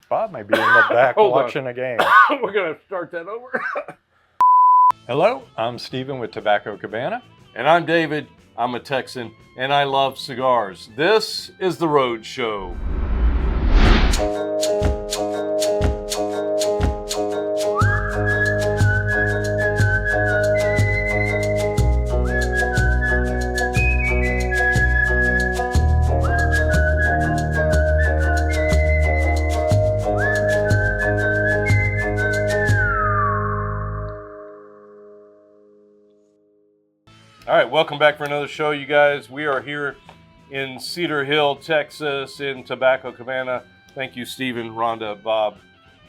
Bob may be in the back watching a game. We're going to start that over. Hello, I'm Stephen with Tobacco Cabana. And I'm David. I'm a Texan, and I love cigars. This is the Roadshow. All right, welcome back for another show, you guys. We are here in Cedar Hill, Texas, in Tobacco Cabana. Thank you, Stephen, Rhonda, Bob,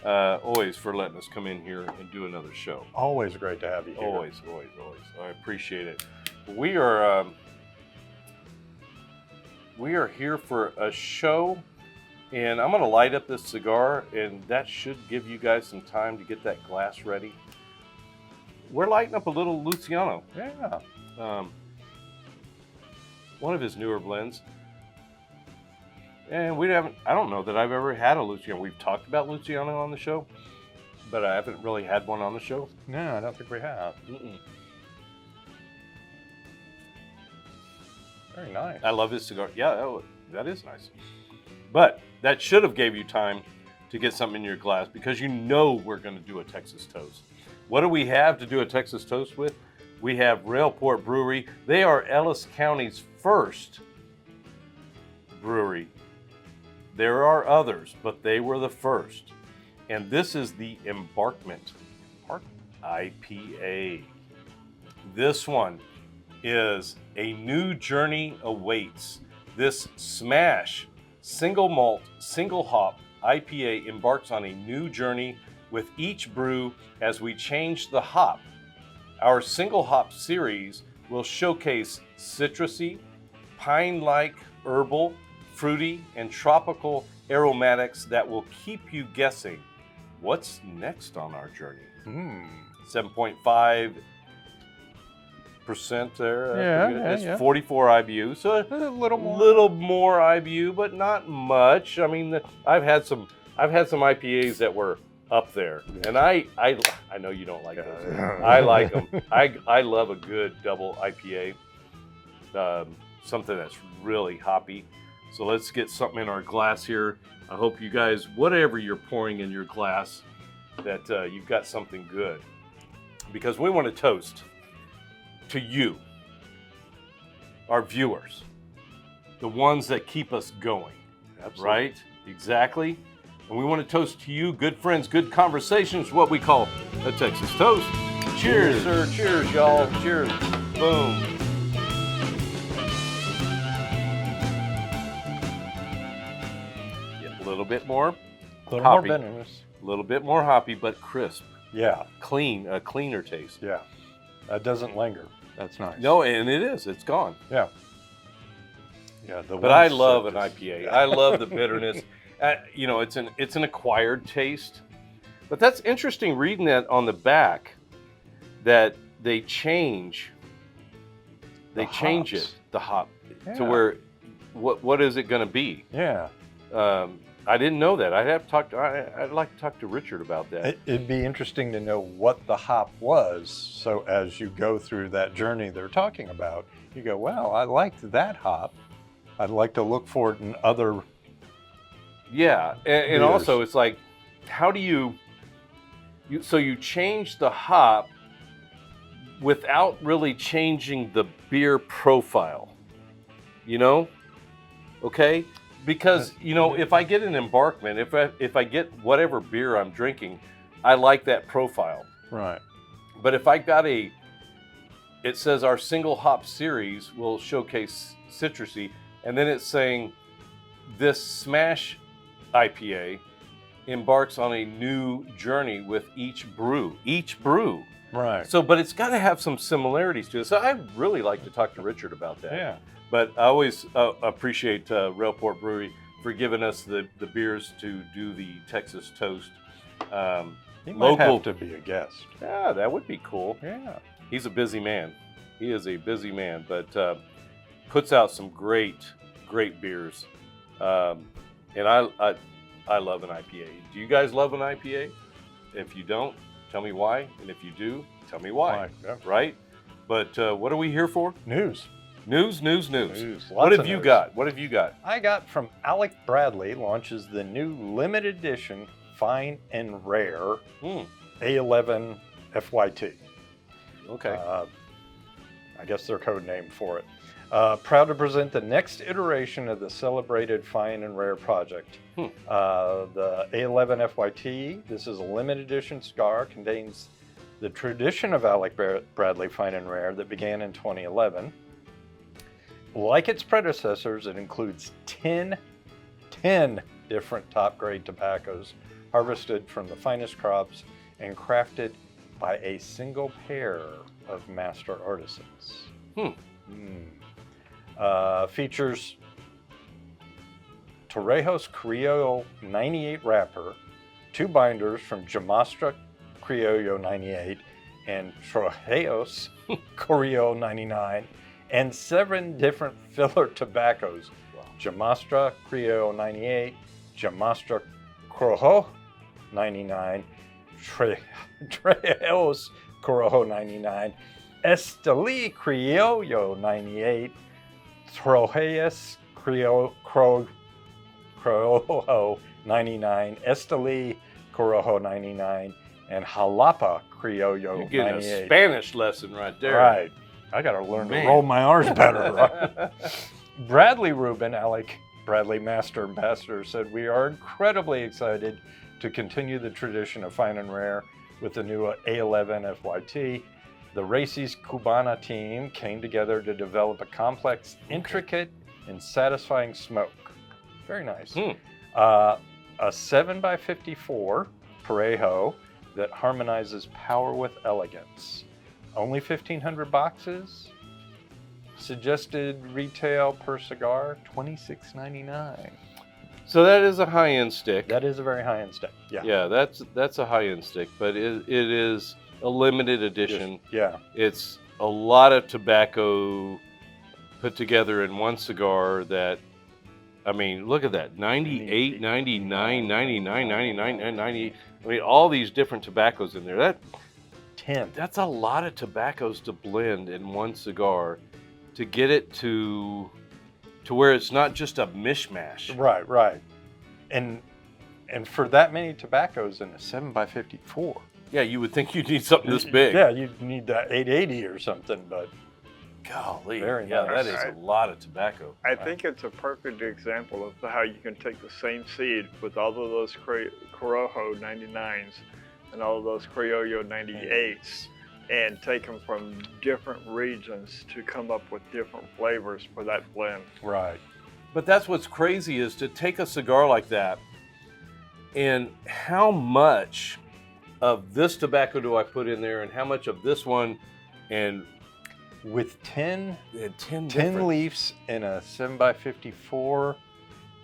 always for letting us come in here and do another show. Always great to have you here. Always. I appreciate it. We are here for a show, and I'm going to light up this cigar, and that should give you guys some time to get that glass ready. We're lighting up a little Luciano. Yeah. One of his newer blends, and I don't know that I've ever had a Luciano. We've talked about Luciano on the show, but I haven't really had one on the show. No, I don't think we have. Very nice. I love his cigar. Yeah, that is nice. But that should have gave you time to get something in your glass, because you know we're going to do a Texas toast. What do we have to do a Texas toast with? We have Railport Brewery. They are Ellis County's first brewery. There are others, but they were the first. And this is the Embarkment IPA. This one is A New Journey Awaits. This smash single malt, single hop IPA embarks on a new journey with each brew as we change the hop. Our single hop series will showcase citrusy, pine-like, herbal, fruity, and tropical aromatics that will keep you guessing what's next on our journey. 7.5% there. It's 44 IBU, so a little more IBU, but not much. I mean, I've had some IPAs that were up there, and I know you don't like those. I like them. I love a good double IPA, something that's really hoppy. So let's get something in our glass here. I hope you guys, whatever you're pouring in your glass, that you've got something good, because we want to toast to you, our viewers, the ones that keep us going. Absolutely. Right? Exactly. And we want to toast to you, good friends, good conversations, what we call a Texas toast. Cheers, sir. Cheers, y'all. Cheers. Boom. Get a little bit more More hoppy. bitterness. A little bit more hoppy, but crisp. Yeah. Clean, a cleaner taste. Yeah. That doesn't linger. That's nice. No, and it is. It's gone. Yeah. Yeah. But I love an IPA. I love the bitterness. You know, it's an acquired taste. But that's interesting reading that on the back, that they change it, the hop, to where, what is it going to be? Yeah. I didn't know that. I'd like to talk to Richard about that. It'd be interesting to know what the hop was. So as you go through that journey they're talking about, you go, well, I liked that hop. I'd like to look for it in other. Yeah, and also it's like, how do you change the hop without really changing the beer profile, you know? Okay? Because, you know, if I get an Embarkment, if I get whatever beer I'm drinking, I like that profile. Right. But if I got it says our single hop series will showcase citrusy, and then it's saying this smash IPA embarks on a new journey with each brew. Right. So, but it's got to have some similarities to it. So I'd really like to talk to Richard about that. Yeah. But I always appreciate Railport Brewery for giving us the beers to do the Texas toast. He might have to be a guest. Yeah, that would be cool. Yeah. He's a busy man. He is a busy man, but puts out some great beers. And I love an IPA. Do you guys love an IPA? If you don't, tell me why. And if you do, tell me why. Yeah. Right? But what are we here for? News. News. Lots What have of you news. got? What have you got? I got from Alec Bradley launches the new limited edition Fine and Rare A11 FYT. Okay. I guess their code name for it. Proud to present the next iteration of the celebrated Fine and Rare project. The A11 FYT, this is a limited edition cigar, contains the tradition of Alec Bradley Fine and Rare that began in 2011. Like its predecessors, it includes 10 different top grade tobaccos harvested from the finest crops and crafted by a single pair of master artisans. Features Torrejos Criollo 98 wrapper, 2 binders from Jamastra Criollo 98 and Torrejos Criollo 99, and 7 different filler tobaccos. Jamastra Criollo 98, Jamastra Corojo 99, Torrejos Corojo 99, Esteli Criollo 98, Torrejos Corojo 99, Esteli Corojo 99, and Jalapa Criollo 98. You're getting a Spanish lesson right there. Right. I got to learn to roll my R's better. Right? Bradley Rubin, Alec Bradley Master Ambassador, said, "We are incredibly excited to continue the tradition of Fine and Rare with the new A11 FYT. The Races Cubana team came together to develop a complex, intricate, and satisfying smoke." Very nice. A 7x54 Parejo that harmonizes power with elegance. Only 1,500 boxes. Suggested retail per cigar, $26.99. So that is a high-end stick. That is a very high-end stick. Yeah. Yeah, that's a high-end stick, but it is a limited edition. Yeah. It's a lot of tobacco put together in one cigar that, I mean, look at that. 98, 99, 99, 99, and 90. I mean, all these different tobaccos in there. That's a lot of tobaccos to blend in one cigar to get it to where it's not just a mishmash. Right. And for that many tobaccos in a 7x54. Yeah, you would think you'd need something this big. Yeah, you'd need that 880 or something, but golly, very yeah, nice. that is a lot of tobacco. I think it's a perfect example of how you can take the same seed with all of those Corojo 99s and all of those Criollo 98s and take them from different regions to come up with different flavors for that blend. Right. But that's what's crazy is to take a cigar like that and how much of this tobacco do I put in there and how much of this one, and with 10 different leaves in a 7x54,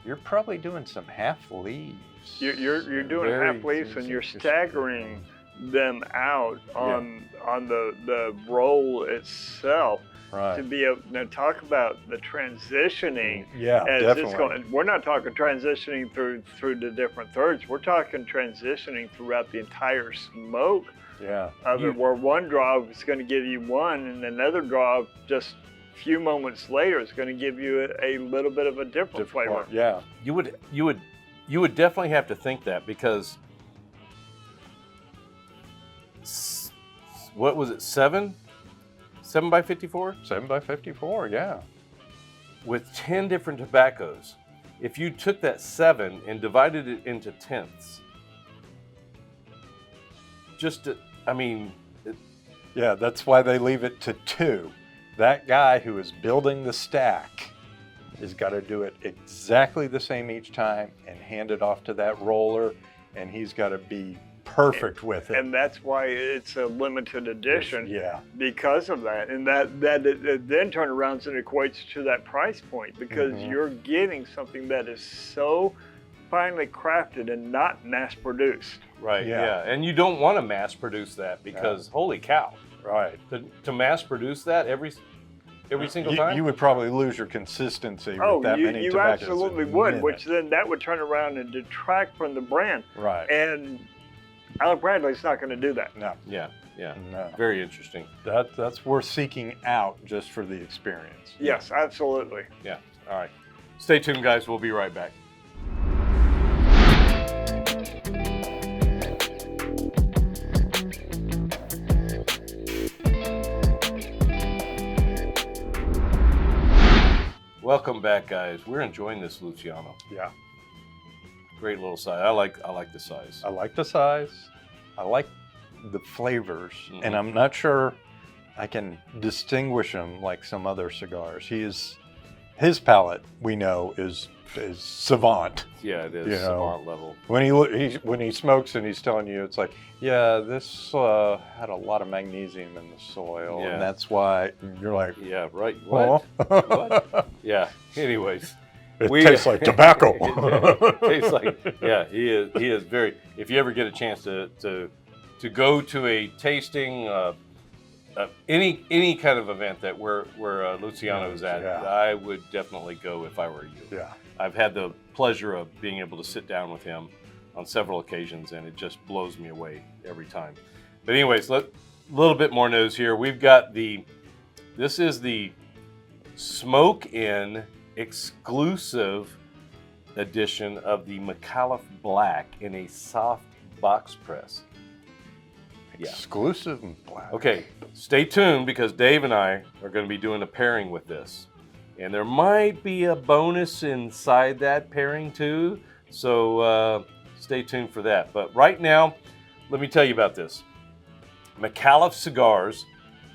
you're probably doing some half leaves. You're doing half leaves and you're staggering them out on the roll itself. Right. To be able to talk about the transitioning. Yeah, as definitely. It's going, we're not talking transitioning through the different thirds. We're talking transitioning throughout the entire smoke. Yeah. Of it, where one draw is going to give you one, and another draw just a few moments later is going to give you a little bit of a different flavor. Yeah. You would definitely have to think that, because what was it, 7 by 54? 7x54, yeah. With 10 different tobaccos. If you took that 7 and divided it into tenths, Yeah, that's why they leave it to 2. That guy who is building the stack has got to do it exactly the same each time and hand it off to that roller, and he's got to be perfect with it. And that's why it's a limited edition. Yeah. Because of that. And that it then turns around and equates to that price point, because you're getting something that is so finely crafted and not mass produced. Right, yeah. And you don't want to mass produce that, because holy cow. Right. To mass produce that, every single time? You would probably lose your consistency Oh, with that many you tobaccos absolutely a would, minute. which then that would turn around and detract from the brand. Right. And Alec Bradley's not going to do that. No. Yeah. No. Very interesting. That's worth seeking out just for the experience. Yes, absolutely. Yeah. All right. Stay tuned, guys. We'll be right back. Welcome back, guys. We're enjoying this Luciano. Yeah. Great little size. I like the size. I like the size. I like the flavors, Mhm. and I'm not sure I can distinguish them like some other cigars. His palate, we know, is savant. Yeah, it is You know. savant level. When he smokes and he's telling you, it's like, yeah, this had a lot of magnesium in the soil, Yeah. and that's why you're like, Yeah, right. What? oh. What? Yeah. Anyways. It tastes like tobacco. It tastes like, yeah, he is very, if you ever get a chance to go to a tasting, any kind of event that where Luciano is at, Yeah. I would definitely go if I were you. Yeah. I've had the pleasure of being able to sit down with him on several occasions, and it just blows me away every time. But anyways, a little bit more news here. We've got this is the Smoke In exclusive edition of the Micallef Black in a soft box press. Yeah. Exclusive and black. Okay, stay tuned because Dave and I are going to be doing a pairing with this. And there might be a bonus inside that pairing too. So stay tuned for that. But right now, let me tell you about this. Micallef Cigars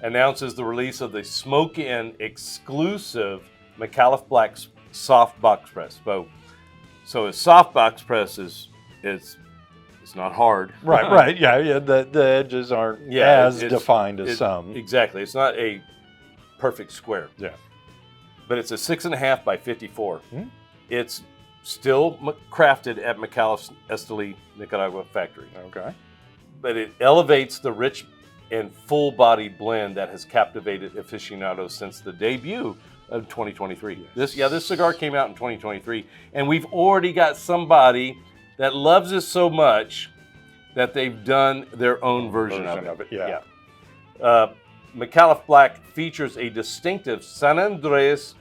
announces the release of the Smoke In exclusive Micallef Black soft box press. So a soft box press is it's not hard. Right. Yeah. The edges aren't as defined as some. Exactly. It's not a perfect square. Yeah. But it's a 6.5 by 54. Hmm. It's still crafted at Micallef's Esteli, Nicaragua factory. Okay. But it elevates the rich and full-bodied blend that has captivated aficionados since the debut of 2023. Yes. This cigar came out in 2023, and we've already got somebody that loves it so much that they've done their own version of it. Yeah. Micallef Black features a distinctive San Andres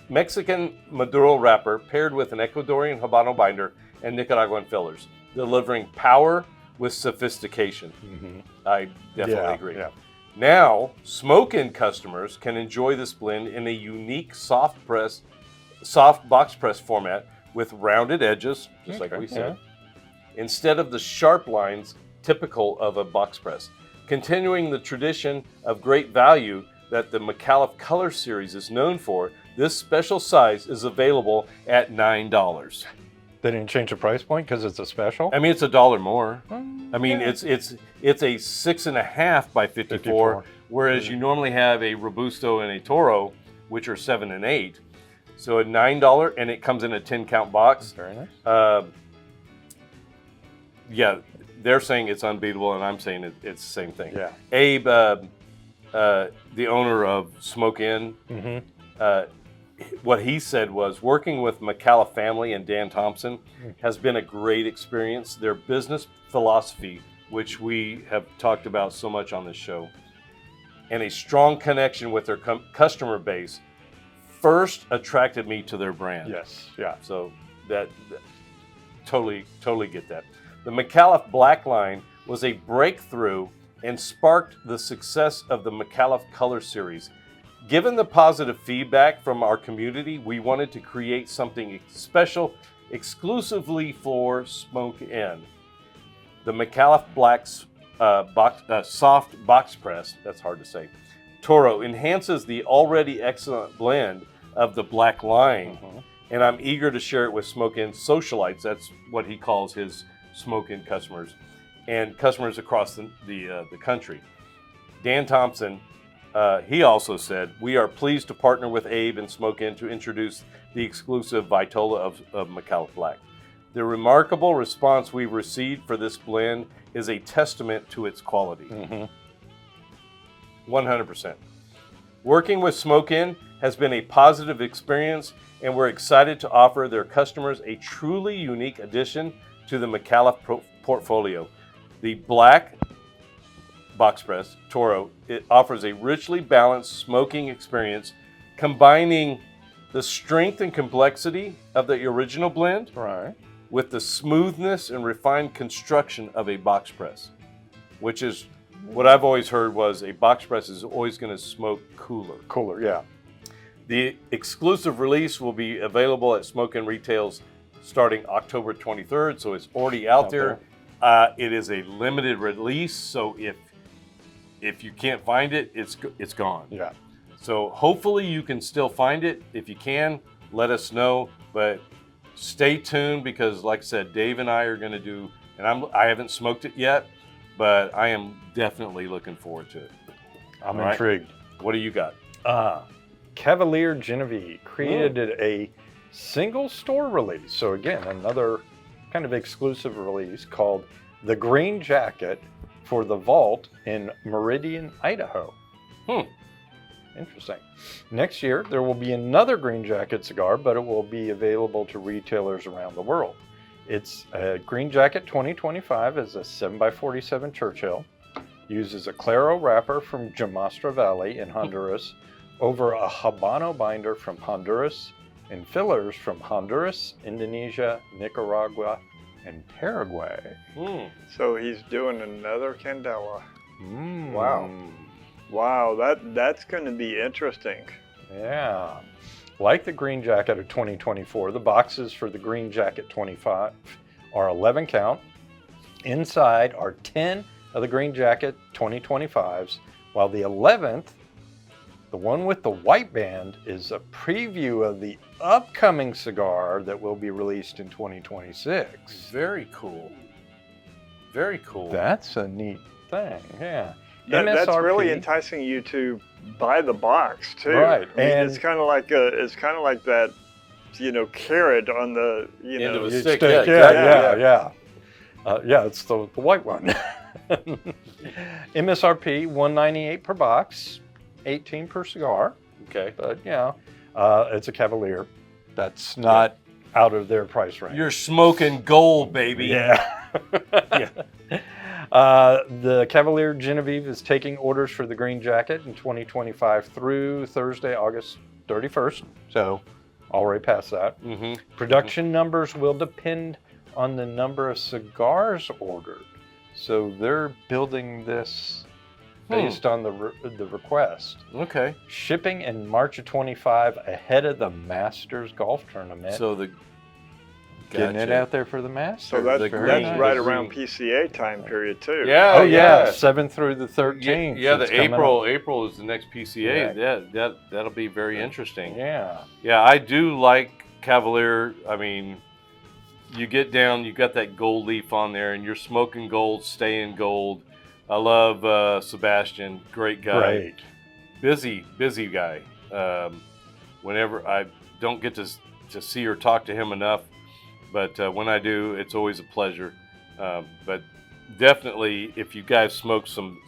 Mexican Maduro wrapper paired with an Ecuadorian Habano binder and Nicaraguan fillers, delivering power with sophistication. Mm-hmm. I definitely agree. Yeah. Now, smoke-in customers can enjoy this blend in a unique soft box press format with rounded edges, just like we said, instead of the sharp lines typical of a box press. Continuing the tradition of great value that the Micallef Color Series is known for, this special size is available at $9. They didn't change the price point because it's a special? I mean, it's $1 more. I mean, it's a 6.5 by 54, whereas you normally have a Robusto and a Toro, which are 7 and 8. So at $9, and it comes in a 10-count box. Very nice. Yeah, they're saying it's unbeatable, and I'm saying it's the same thing. Yeah. Abe, the owner of Smoke In, what he said was working with Micallef family and Dan Thompson has been a great experience. Their business philosophy, which we have talked about so much on this show, and a strong connection with their customer base first attracted me to their brand. Yes. Yeah. So that totally get that. The Micallef Black line was a breakthrough and sparked the success of the Micallef Color Series. Given the positive feedback from our community, we wanted to create something special exclusively for Smoke In. The Micallef Black's soft box press, that's hard to say, Toro enhances the already excellent blend of the black line, and I'm eager to share it with Smoke In socialites. That's what he calls his Smoke In customers and customers across the country. Dan Thompson, he also said, "We are pleased to partner with Abe and Smoke In to introduce the exclusive Vitola of Micallef Black. The remarkable response we've received for this blend is a testament to its quality." 100%. Working with Smoke Inn has been a positive experience, and we're excited to offer their customers a truly unique addition to the Micallef portfolio. The Black Box Press Toro, it offers a richly balanced smoking experience, combining the strength and complexity of the original blend Right. with the smoothness and refined construction of a box press, which is what I've always heard was a box press is always going to smoke cooler. Cooler, yeah. The exclusive release will be available at Smoke Inn Retails starting October 23rd, so it's already out there. It is a limited release, so if you can't find it, it's gone. Yeah. So hopefully you can still find it. If you can, let us know. But stay tuned because, like I said, Dave and I are going to do, and I haven't smoked it yet, but I am definitely looking forward to it. I'm All right. intrigued. What do you got? Cavalier Genevieve created a single store release. So again, another kind of exclusive release called the Green Jacket for the Vault in Meridian, Idaho. Interesting. Next year, there will be another Green Jacket cigar, but it will be available to retailers around the world. It's a Green Jacket 2025 is a 7x47 Churchill. Uses a Claro wrapper from Jamastro Valley in Honduras over a Habano binder from Honduras and fillers from Honduras, Indonesia, Nicaragua, and Paraguay. So he's doing another Candela. Wow. Wow, that's going to be interesting. Yeah. Like the Green Jacket of 2024, the boxes for the Green Jacket 25 are 11 count. Inside are 10 of the Green Jacket 2025s, while the 11th, the one with the white band, is a preview of the upcoming cigar that will be released in 2026. Very cool. Very cool. That's a neat thing, yeah. That's MSRP. really enticing you to buy the box too. Right, I mean, and- it's kind of like that, carrot on the End of a You stick, stick, yeah, yeah, it's the white one. MSRP $198 per box, $18 per cigar. Okay. But it's a Cavalier. That's not out of their price range. You're smoking gold, baby. Yeah. The Cavalier Genevieve is taking orders for the Green Jacket in 2025 through Thursday, August 31st. So already past that. Production numbers will depend on the number of cigars ordered. So they're building this based on the request. Okay. Shipping in March of 25 ahead of the Masters Golf Tournament. So the Getting it out there for the Masters. So that's Very nice. right around PCA time period too. Yeah. Oh yeah, 7th through the 13th. Yeah, It's the coming April is the next PCA. Correct. Yeah, that'll be very interesting. up. Yeah. Yeah, I do like Cavalier. I mean, you get down, you got that gold leaf on there, and you're smoking gold, staying gold. I love Sebastian, great guy. Great. Busy guy. Whenever I don't get to see or talk to him enough, but when I do, it's always a pleasure. But definitely, if you guys smoke some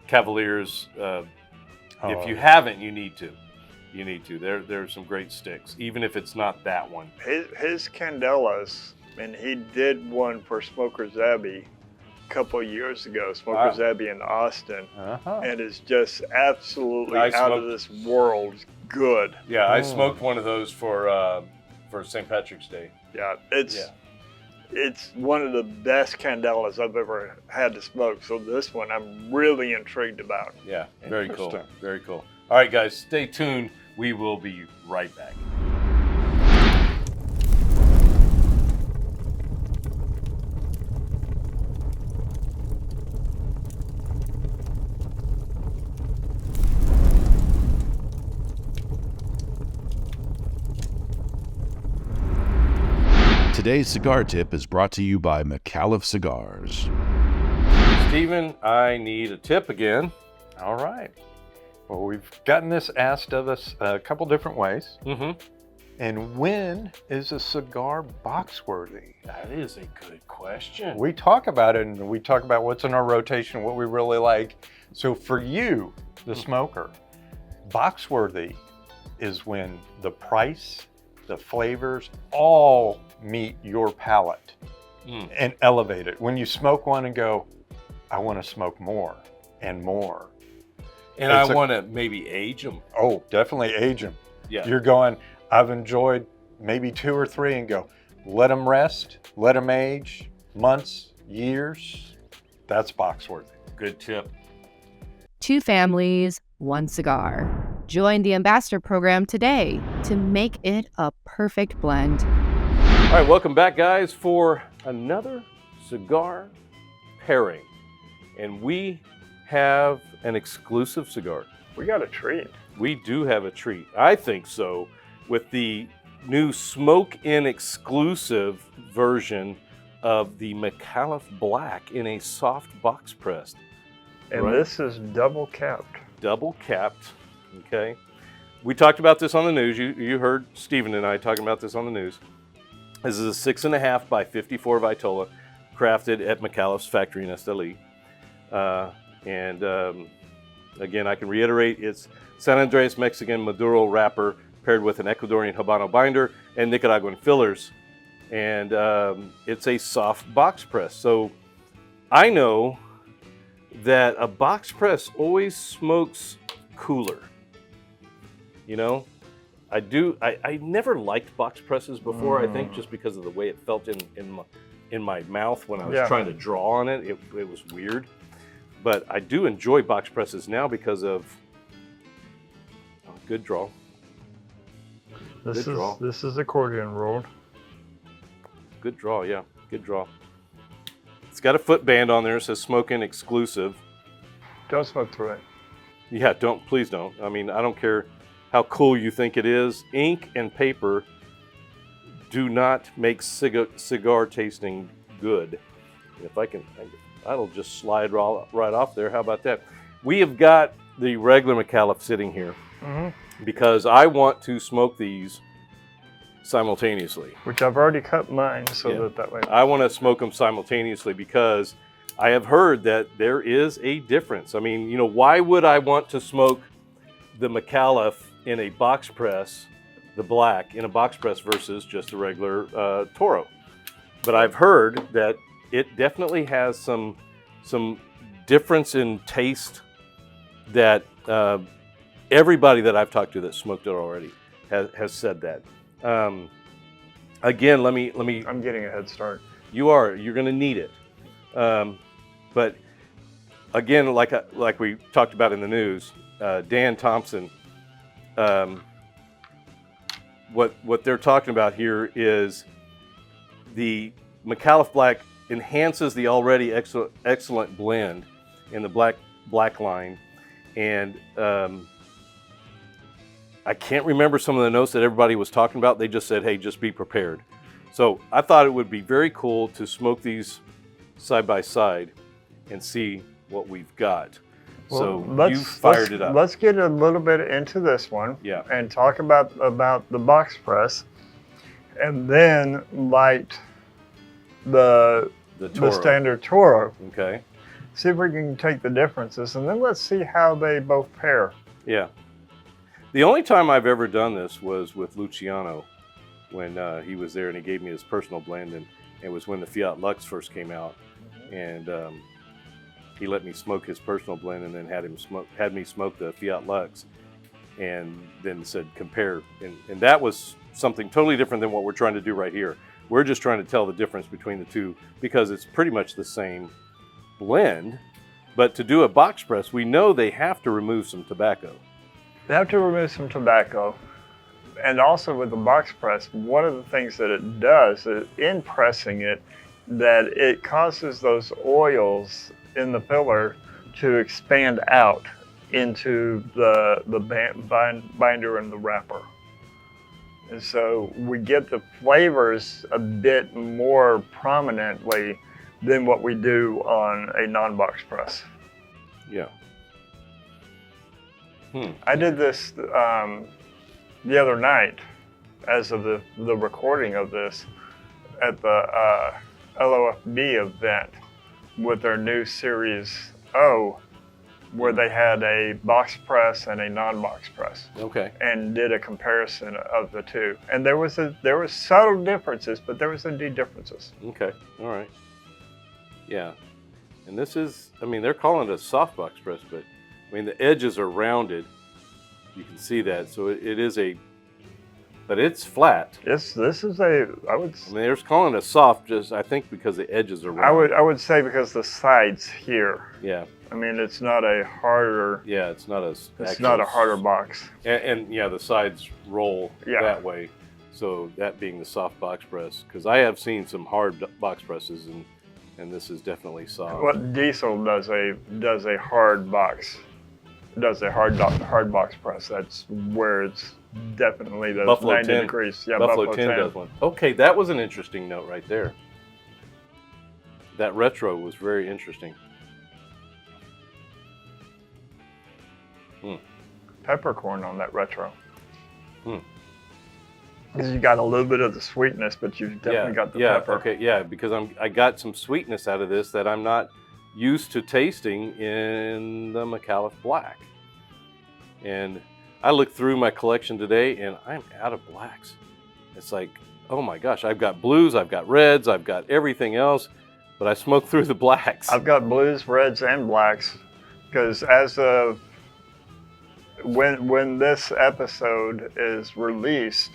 Cavaliers, if you haven't, you need to. You need to. There's some great sticks, even if it's not that one. His Candelas, and he did one for Smoker's Abbey a couple of years ago, Smoker's Abbey in Austin, and it's just absolutely out of this world good. Yeah, I smoked one of those for St. Patrick's Day. Yeah, it's one of the best Candelas I've ever had to smoke. So this one I'm really intrigued about. Yeah, very cool. Interesting. Very cool. All right, guys, stay tuned. We will be right back. Today's Cigar Tip is brought to you by Micallef Cigars. Stephen, I need a tip again. All right. Well, we've gotten this asked of us a couple different ways. And when is a cigar box worthy? That is a good question. We talk about it, and we talk about what's in our rotation, what we really like. So for you, the smoker, box worthy is when the price, the flavors all meet your palate and elevate it. When you smoke one and go, I want to smoke more and more. And I want to maybe age them. Oh, definitely age them. Yeah. You're going, I've enjoyed maybe 2 or 3 and go, let them rest, let them age, months, years. That's box worthy. Good tip. 2 families, 1 cigar. Join the Ambassador Program today to make it a perfect blend. All right, welcome back, guys, for another cigar pairing. And we have an exclusive cigar. We got a treat. We do have a treat. I think so, with the new smoke-in exclusive version of the Micallef Black in a soft box pressed. And Right. this is double capped. Double capped, okay? We talked about this on the news. You heard Stephen and I talking about this on the news. This is a 6.5 by 54 Vitola, crafted at Micallef's factory in Esteli. Again, I can reiterate, it's San Andres Mexican Maduro wrapper paired with an Ecuadorian Habano binder and Nicaraguan fillers. And it's a soft box press. So I know that a box press always smokes cooler. You know, I never liked box presses before, I think, just because of the way it felt in my mouth when I was trying to draw on it. It was weird. But I do enjoy box presses now because of good draw. This is accordion rolled. Good draw, yeah, good draw. It's got a foot band on there. It says smoke-in exclusive. Don't smoke through it. Yeah, please don't. I mean, I don't care how cool you think it is. Ink and paper do not make cigar tasting good. If that'll just slide right off there. How about that? We have got the regular Micallef sitting here because I want to smoke these simultaneously. Which I've already cut mine so that way. I want to smoke them simultaneously because I have heard that there is a difference. I mean, you know, why would I want to smoke the Micallef in a box press, the black in a box press versus just the regular Toro? But I've heard that it definitely has some difference in taste that everybody that I've talked to that smoked it already has said that. Again, let me. I'm getting a head start. You're going to need it. But again, like we talked about in the news, Dan Thompson. What they're talking about here is the Micallef Black enhances the already excellent blend in the black line, and I can't remember some of the notes that everybody was talking about. They just said, hey, just be prepared. So I thought it would be very cool to smoke these side by side and see what we've got. Well, so you fired it up. Let's get a little bit into this one and talk about the box press, and then light the standard Toro. Okay. See if we can take the differences, and then let's see how they both pair. Yeah. The only time I've ever done this was with Luciano when he was there and he gave me his personal blend, and it was when the Fiat Lux first came out, and he let me smoke his personal blend and then had me smoke the Fiat Lux, and then said compare, and that was something totally different than what we're trying to do right here. We're just trying to tell the difference between the two because it's pretty much the same blend, but to do a box press, we know they have to remove some tobacco. They have to remove some tobacco. And also with the box press, one of the things that it does is in pressing it, that it causes those oils in the filler to expand out into the binder and the wrapper. And so we get the flavors a bit more prominently than what we do on a non-box press. Yeah. I did this the other night, as of the recording of this, at the LOFB event with their new Series O where they had a box press and a non-box press, Okay. and did a comparison of the two. And there was subtle differences, but there was indeed differences. Okay. All right. Yeah. And this is, I mean, they're calling it a soft box press, but I mean, the edges are rounded. You can see that. So it is but it's flat. This is I mean, they're calling it soft just, I think, because the edges are rounded. I would say because the sides here. Yeah. I mean, it's not a harder. Yeah, it's not a harder box. And yeah, the sides roll that way. So that being the soft box press, because I have seen some hard box presses, and this is definitely soft. What Diesel does a hard box, does a hard box press. That's where it's definitely those Buffalo 90 10. degrees. Yeah, Buffalo 10 does one. Okay, that was an interesting note right there. That retro was very interesting. Peppercorn on that retro. Because you got a little bit of the sweetness, but you've definitely got the pepper. Okay, yeah, because I got some sweetness out of this that I'm not used to tasting in the Micallef Black. And I looked through my collection today and I'm out of blacks. It's like, oh my gosh, I've got blues, I've got reds, I've got everything else, but I smoked through the blacks. I've got blues, reds, and blacks, because as of when this episode is released,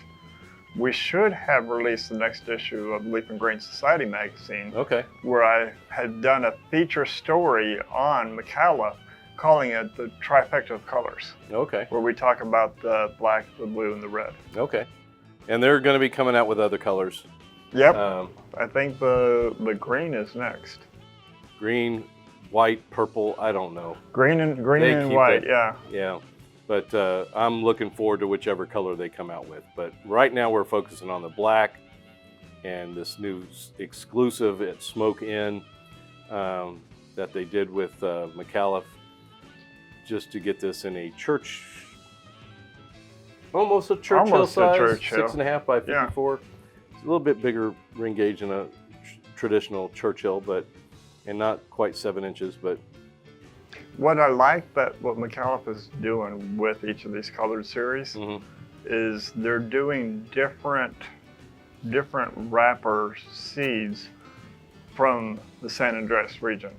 we should have released the next issue of Leaf and Grain Society magazine. Okay. Where I had done a feature story on Micallef, calling it the trifecta of colors. Okay. Where we talk about the black, the blue, and the red. Okay. And they're going to be coming out with other colors. Yep. I think the green is next. Green, white, purple, I don't know. Green and white, yeah. Yeah. But I'm looking forward to whichever color they come out with. But right now we're focusing on the black and this new exclusive at Smoke Inn that they did with Micallef, just to get this in a church, almost a Churchill size, 6.5 by 54. Yeah. It's a little bit bigger ring gauge than a traditional Churchill, and not quite 7 inches, but. What I like what Micallef is doing with each of these colored series is they're doing different wrapper seeds from the San Andreas region.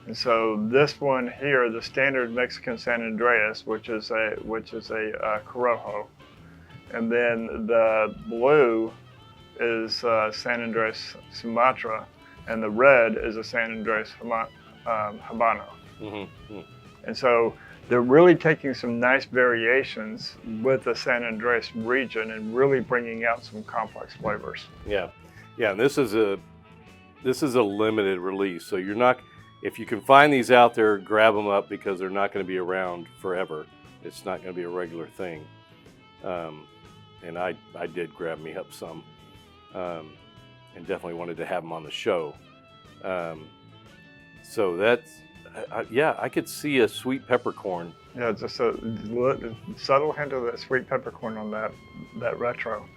And so this one here, the standard Mexican San Andreas, which is a Corojo, and then the blue is San Andreas Sumatra, and the red is a San Andreas Habano. And so they're really taking some nice variations with the San Andreas region and really bringing out some complex flavors. Yeah, yeah. And this is a limited release, so you're not. If you can find these out there, grab them up, because they're not going to be around forever. It's not going to be a regular thing. And I did grab me up some, and definitely wanted to have them on the show. So that's. Yeah, I could see a sweet peppercorn. Yeah, just a subtle hint of that sweet peppercorn on that retro.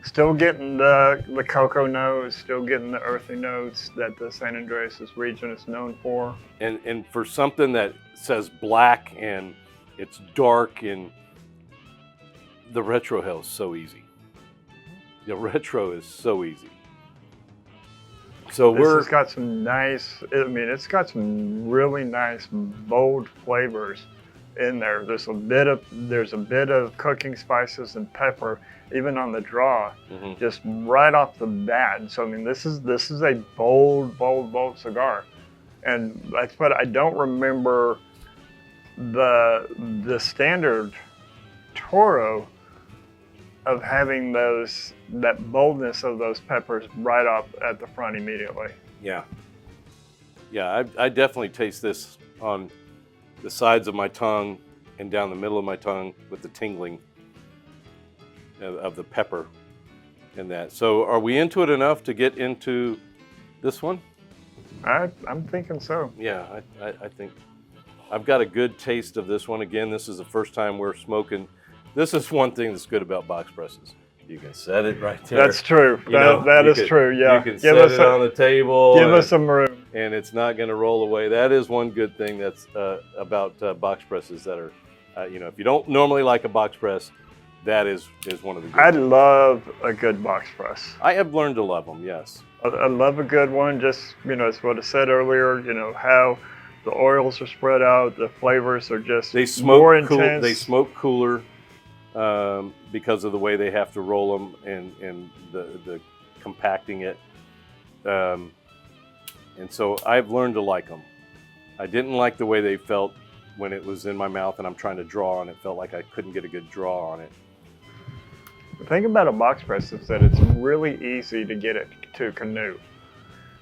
Still getting the cocoa notes, still getting the earthy notes that the San Andreas region is known for. And for something that says black and it's dark, and the retro hell is so easy. The retro is so easy. So it's got some nice, it's got some really nice, bold flavors in there. There's a bit of cooking spices and pepper, even on the draw, just right off the bat. And so this is a bold cigar, and but I don't remember the standard Toro of having that boldness of those peppers right up at the front immediately. Yeah. Yeah, I definitely taste this on the sides of my tongue and down the middle of my tongue with the tingling of the pepper and that. So are we into it enough to get into this one? I'm thinking so. Yeah, I think I've got a good taste of this one. Again, this is the first time we're smoking. This is one thing that's good about box presses. You can set it right there. That's true. That is true, yeah. You can set it on the table. Give us some room. and it's not going to roll away. That is one good thing that's about box presses that are, you know, if you don't normally like a box press, that is one of the good I things. love a good box press. I have learned to love them, yes. I love a good one. Just, you know, it's what I said earlier, you know, how the oils are spread out, the flavors are just They smoke more cool, intense. they smoke cooler because of the way they have to roll them and the compacting it. And so I've learned to like them. I didn't like the way they felt when it was in my mouth and I'm trying to draw and it felt like I couldn't get a good draw on it. The thing about a box press is that it's really easy to get it to canoe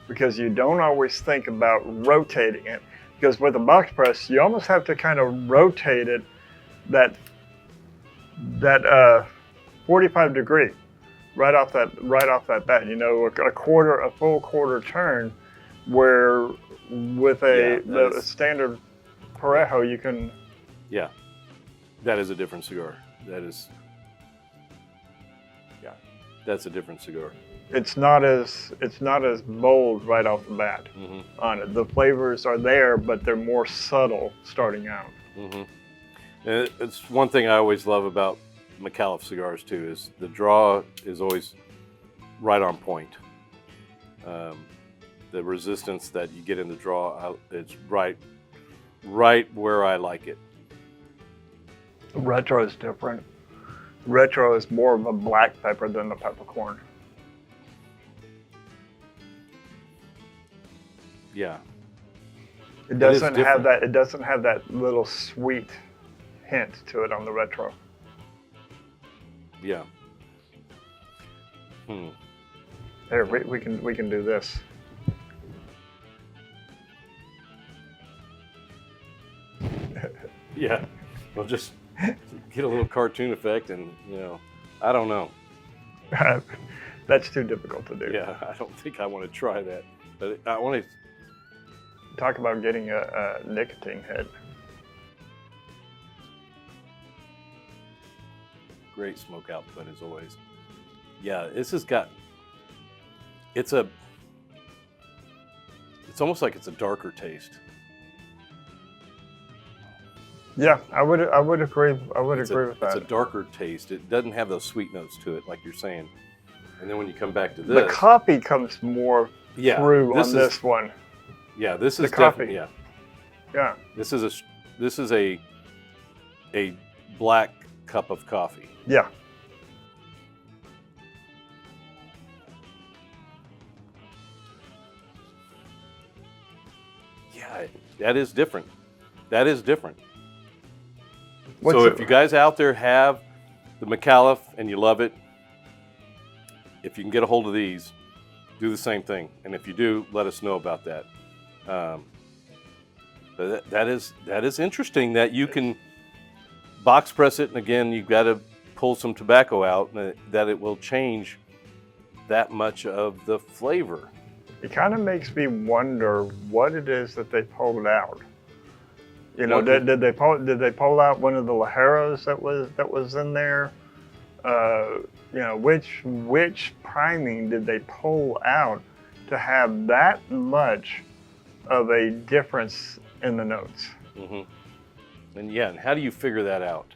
because you don't always think about rotating it. Because with a box press, you almost have to kind of rotate it that 45 degree right off that bat. You know, a full quarter turn, where with a standard Parejo you can. Yeah, that is a different cigar. That's a different cigar. It's not as bold right off the bat on it. The flavors are there, but they're more subtle starting out. It's one thing I always love about Micallef cigars too, is the draw is always right on point. The resistance that you get in the draw, it's right where I like it. Retro is different. Retro is more of a black pepper than the peppercorn. Yeah. It doesn't have that. It doesn't have that little sweet hint to it on the retro. Yeah. Here, we can do this. Yeah. We'll just get a little cartoon effect, and you know, I don't know. That's too difficult to do. Yeah, I don't think I want to try that, but I want to. Talk about getting a nicotine hit. Great smoke output as always. Yeah, this has got. It's almost like it's a darker taste. Yeah, I would agree. I would agree with that. It's a darker taste. It doesn't have those sweet notes to it, like you're saying. And then when you come back to this, the coffee comes more through on this one. Yeah, this is the coffee. Yeah. Yeah. This is a black cup of coffee. Yeah. Yeah, that is different. That is different. So if you guys out there have the Micallef and you love it, if you can get a hold of these, do the same thing. And if you do, let us know about that. But that is interesting that you can box press it, and again, you've got to pull some tobacco out, that it will change that much of the flavor. It kind of makes me wonder what it is that they pulled out. You know, did they pull out one of the Ligeros that was in there? You know, which priming did they pull out to have that much of a difference in the notes? And yeah, and how do you figure that out?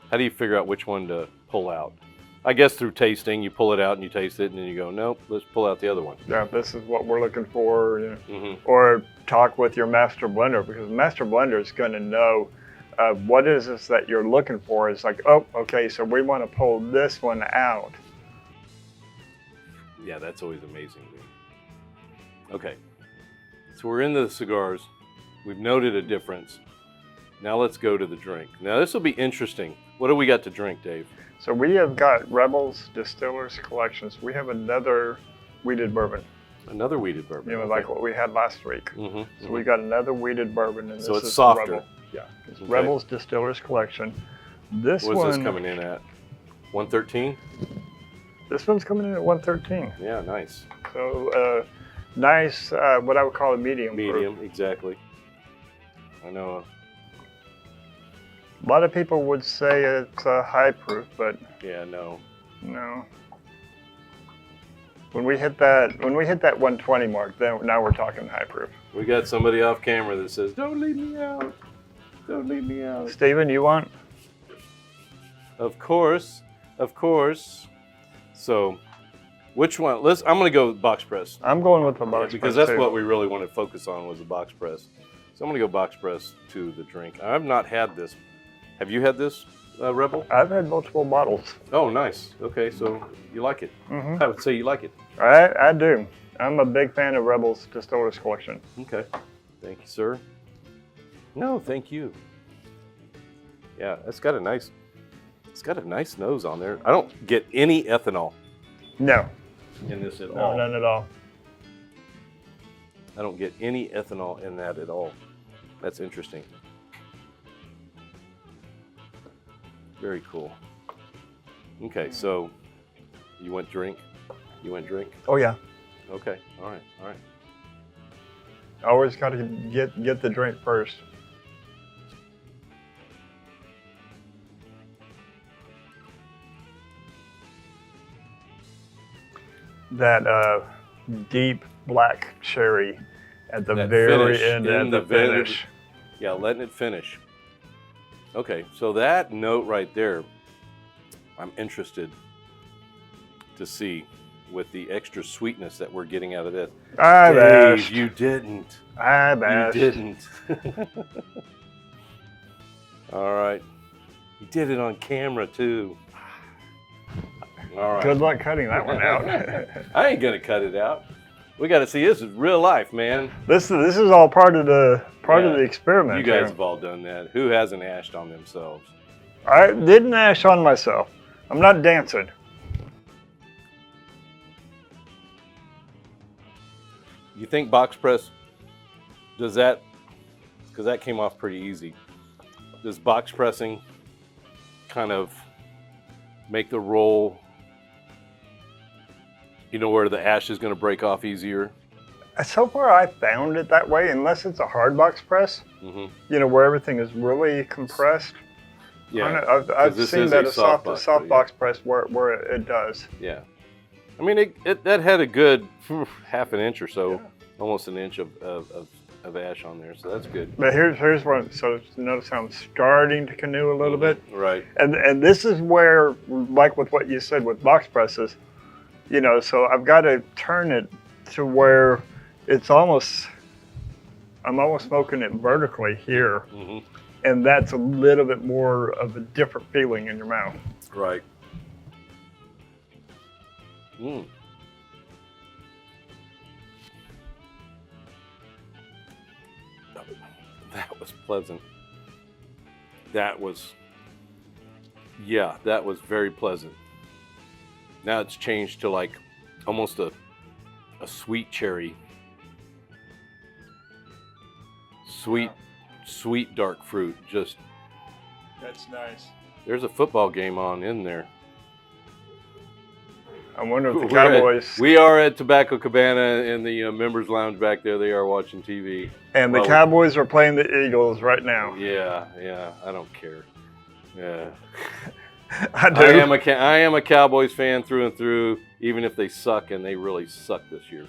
How do you figure out which one to pull out? I guess through tasting, you pull it out and you taste it, and then you go, nope, let's pull out the other one. Yeah, this is what we're looking for. You know. Or talk with your master blender, because the master blender is going to know what is this that you're looking for. It's like, oh, okay, so we want to pull this one out. Yeah, that's always amazing to me. Okay, so we're into the cigars. We've noted a difference. Now let's go to the drink. Now this will be interesting. What do we got to drink, Dave? So we have got Rebels Distillers Collections. We have another wheated bourbon. Another wheated bourbon. You know, like what we had last week. So we got another wheated bourbon, and so this it's is softer. Rebel. Yeah, it's Rebels Distillers Collection. This What's one. this coming in at? 113? This one's coming in at 113. Yeah, nice. So nice, what I would call a medium. Medium, proof. exactly. I know. A lot of people would say it's a high proof, but Yeah, no. no. When we hit that 120 mark, then now we're talking high proof. We got somebody off camera that says, "Don't leave me out. Don't leave me out." Steven, you want? Of course. So, which one? I'm going to go with box press. I'm going with the box because press, that's too. what we really want to focus on was the box press. So I'm going to go box press to the drink. I've not had this. Have you had this, Rebel? I've had multiple bottles. Oh, nice. Okay, so you like it. Mm-hmm. I would say you like it. I do. I'm a big fan of Rebel's Distillers Collection. Okay. Thank you, sir. No, thank you. Yeah, it's got a nice nose on there. I don't get any ethanol No. in this at No, all. none at all. I don't get any ethanol in that at all. That's interesting. Very cool. Okay, so you went drink? You went drink? Oh yeah. Okay, all right. Always got to get the drink first. That deep black cherry at the That very finish, end, in at the very- finish. Yeah, letting it finish. Okay, so that note right there, I'm interested to see with the extra sweetness that we're getting out of this. I bashed. You didn't. I bashed. You didn't. All right. You did it on camera too. All right. Good luck cutting that one out. I ain't gonna cut it out. We got to see this is real life, man. This is all part of the experiment. You guys here. have all done that. Who hasn't ashed on themselves? I didn't ash on myself. I'm not dancing. You think box press does that? Because that came off pretty easy. Does box pressing kind of make the roll? You know where the ash is going to break off easier? So far, I found it that way, unless it's a hard box press. Mm-hmm. You know, where everything is really compressed. Yeah, I've this seen is that a a soft box, box press where it does. yeah. I mean, that had a good half an inch or so, almost an inch of ash on there, so that's good. But here's one. So notice how I'm starting to canoe a little bit, Right. and this is where, like with what you said with box presses, you know. So I've got to turn it to where it's almost. I'm almost smoking it vertically here, Mm-hmm. and that's a little bit more of a different feeling in your mouth. Right. Mm. That was pleasant. That was very pleasant. Now it's changed to like almost a sweet cherry. Sweet dark fruit. Just That's nice. there's a football game on in there. I wonder if the We're at- Cowboys we are at Tobacco Cabana in the members lounge back there. They are watching TV. and the well, Cowboys are playing the Eagles right now. Yeah, I don't care. Yeah, I do. I am a Cowboys fan through and through, even if they suck, and they really suck this year.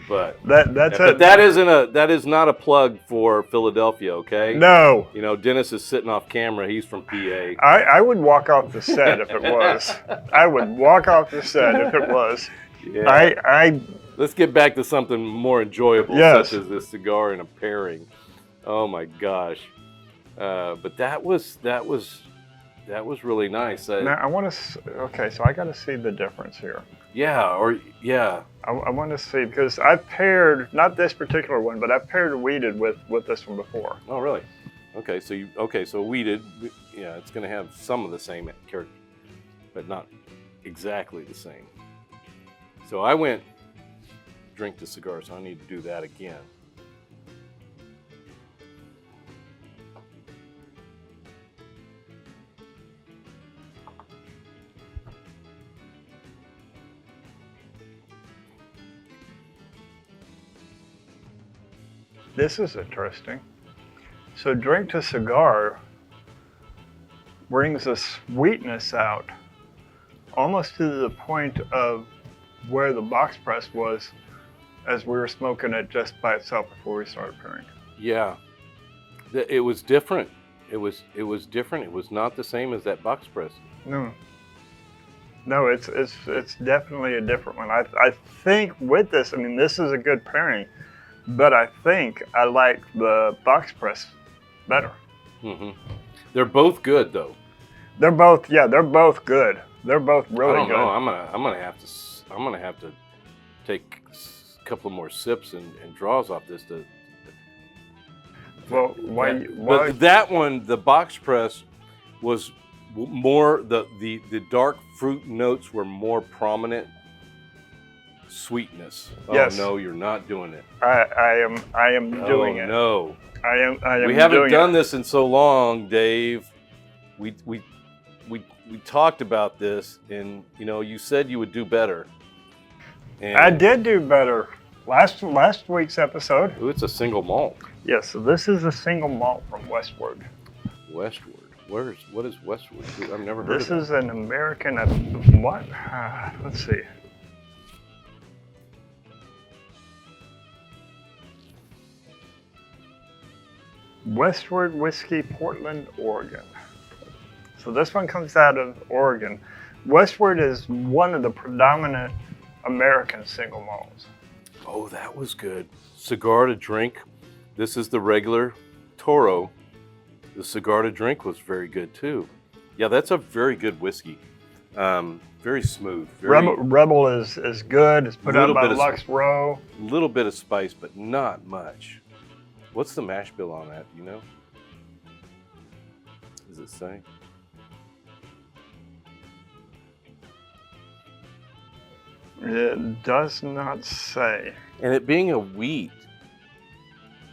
But that is not a plug for Philadelphia, okay? No. You know, Dennis is sitting off camera. He's from PA. I would walk off the set if it was. I would walk off the set if it was. Yeah. Let's get back to something more enjoyable, Yes. such as this cigar and a pairing. Oh my gosh! But that was really nice. Now I want to. Okay, so I got to see the difference here. Yeah. I want to see, because I've paired, not this particular one, but I've paired weeded with this one before. Oh really? Okay, so weeded. Yeah, it's going to have some of the same character, but not exactly the same. So I went drink to cigar, so I need to do that again. This is interesting. So drink to cigar brings a sweetness out, almost to the point of where the box press was as we were smoking it just by itself before we started pairing. Yeah, it was different. It was different. It was not the same as that box press. No, it's definitely a different one. I think with this, I mean, this is a good pairing, but I think I like the box press better. Mm-hmm. They're both good though. They're both good. They're both really I don't good. know. I'm gonna have to take a couple more sips and draws off this. Well, why? But that one, the box press, was more the dark fruit notes were more prominent. Sweetness. Yes. Oh no, you're not doing it. I am doing it. No. I am. We haven't doing done it. this in so long, Dave. We talked about this, and you said you would do better. And I did do better last week's episode. Ooh, it's a single malt. Yes, so this is a single malt from Westward. Westward. What is Westward? I've never heard This of is an American. What? Let's see. Westward Whiskey, Portland, Oregon. So this one comes out of Oregon. Westward is one of the predominant American single malts. Oh, that was good. Cigar to drink. This is the regular Toro. The cigar to drink was very good too. Yeah, that's a very good whiskey. Very smooth. Rebel is good. It's put out by Lux Row. A little bit of spice, but not much. What's the mash bill on that? Do you know? Does it say? It does not say. And it being a wheat,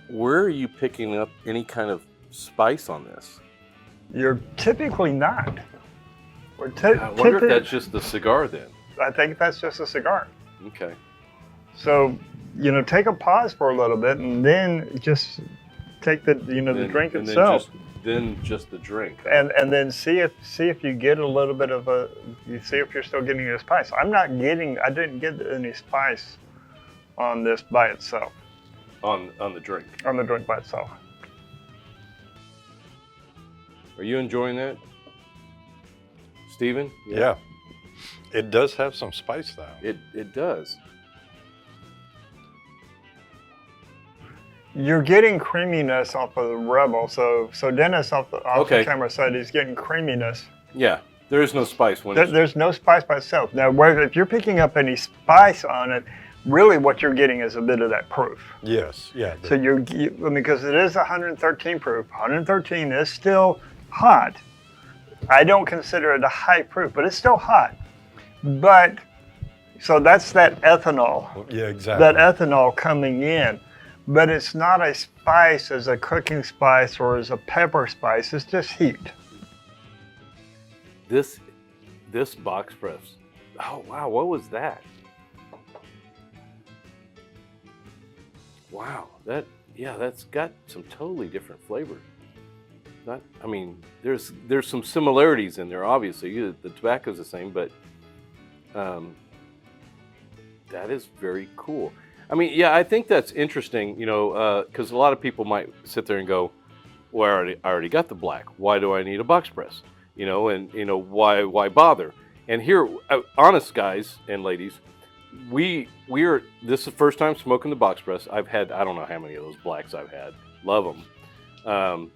where are you picking up any kind of spice on this? You're typically not. I wonder if that's just the cigar then. I think that's just a cigar. Okay. So, take a pause for a little bit and then just take the drink itself. Then just the drink. And then see if you get a little bit of you see if you're still getting your spice. I didn't get any spice on this by itself. On the drink. On the drink by itself. Are you enjoying that, Steven? Yeah. It does have some spice though. It does. You're getting creaminess off of the Rebel. So Dennis off the camera said he's getting creaminess. Yeah, there is no spice when there's no spice by itself. Now, if you're picking up any spice on it, really what you're getting is a bit of that proof. Yes, yeah. So because it is 113 proof. 113 is still hot. I don't consider it a high proof, but it's still hot. But so that's that ethanol. Yeah, exactly. That ethanol coming in. But it's not a spice as a cooking spice or as a pepper spice. It's just heat. This box press. Oh wow, what was that? Wow, that's got some totally different flavor. There's some similarities in there. Obviously, the tobacco's the same, but that is very cool. I think that's interesting, because a lot of people might sit there and go, well, I already got the black. Why do I need a box press? Why bother? And here, honest guys and ladies, this is the first time smoking the box press. I've had, I don't know how many of those blacks I've had. Love them.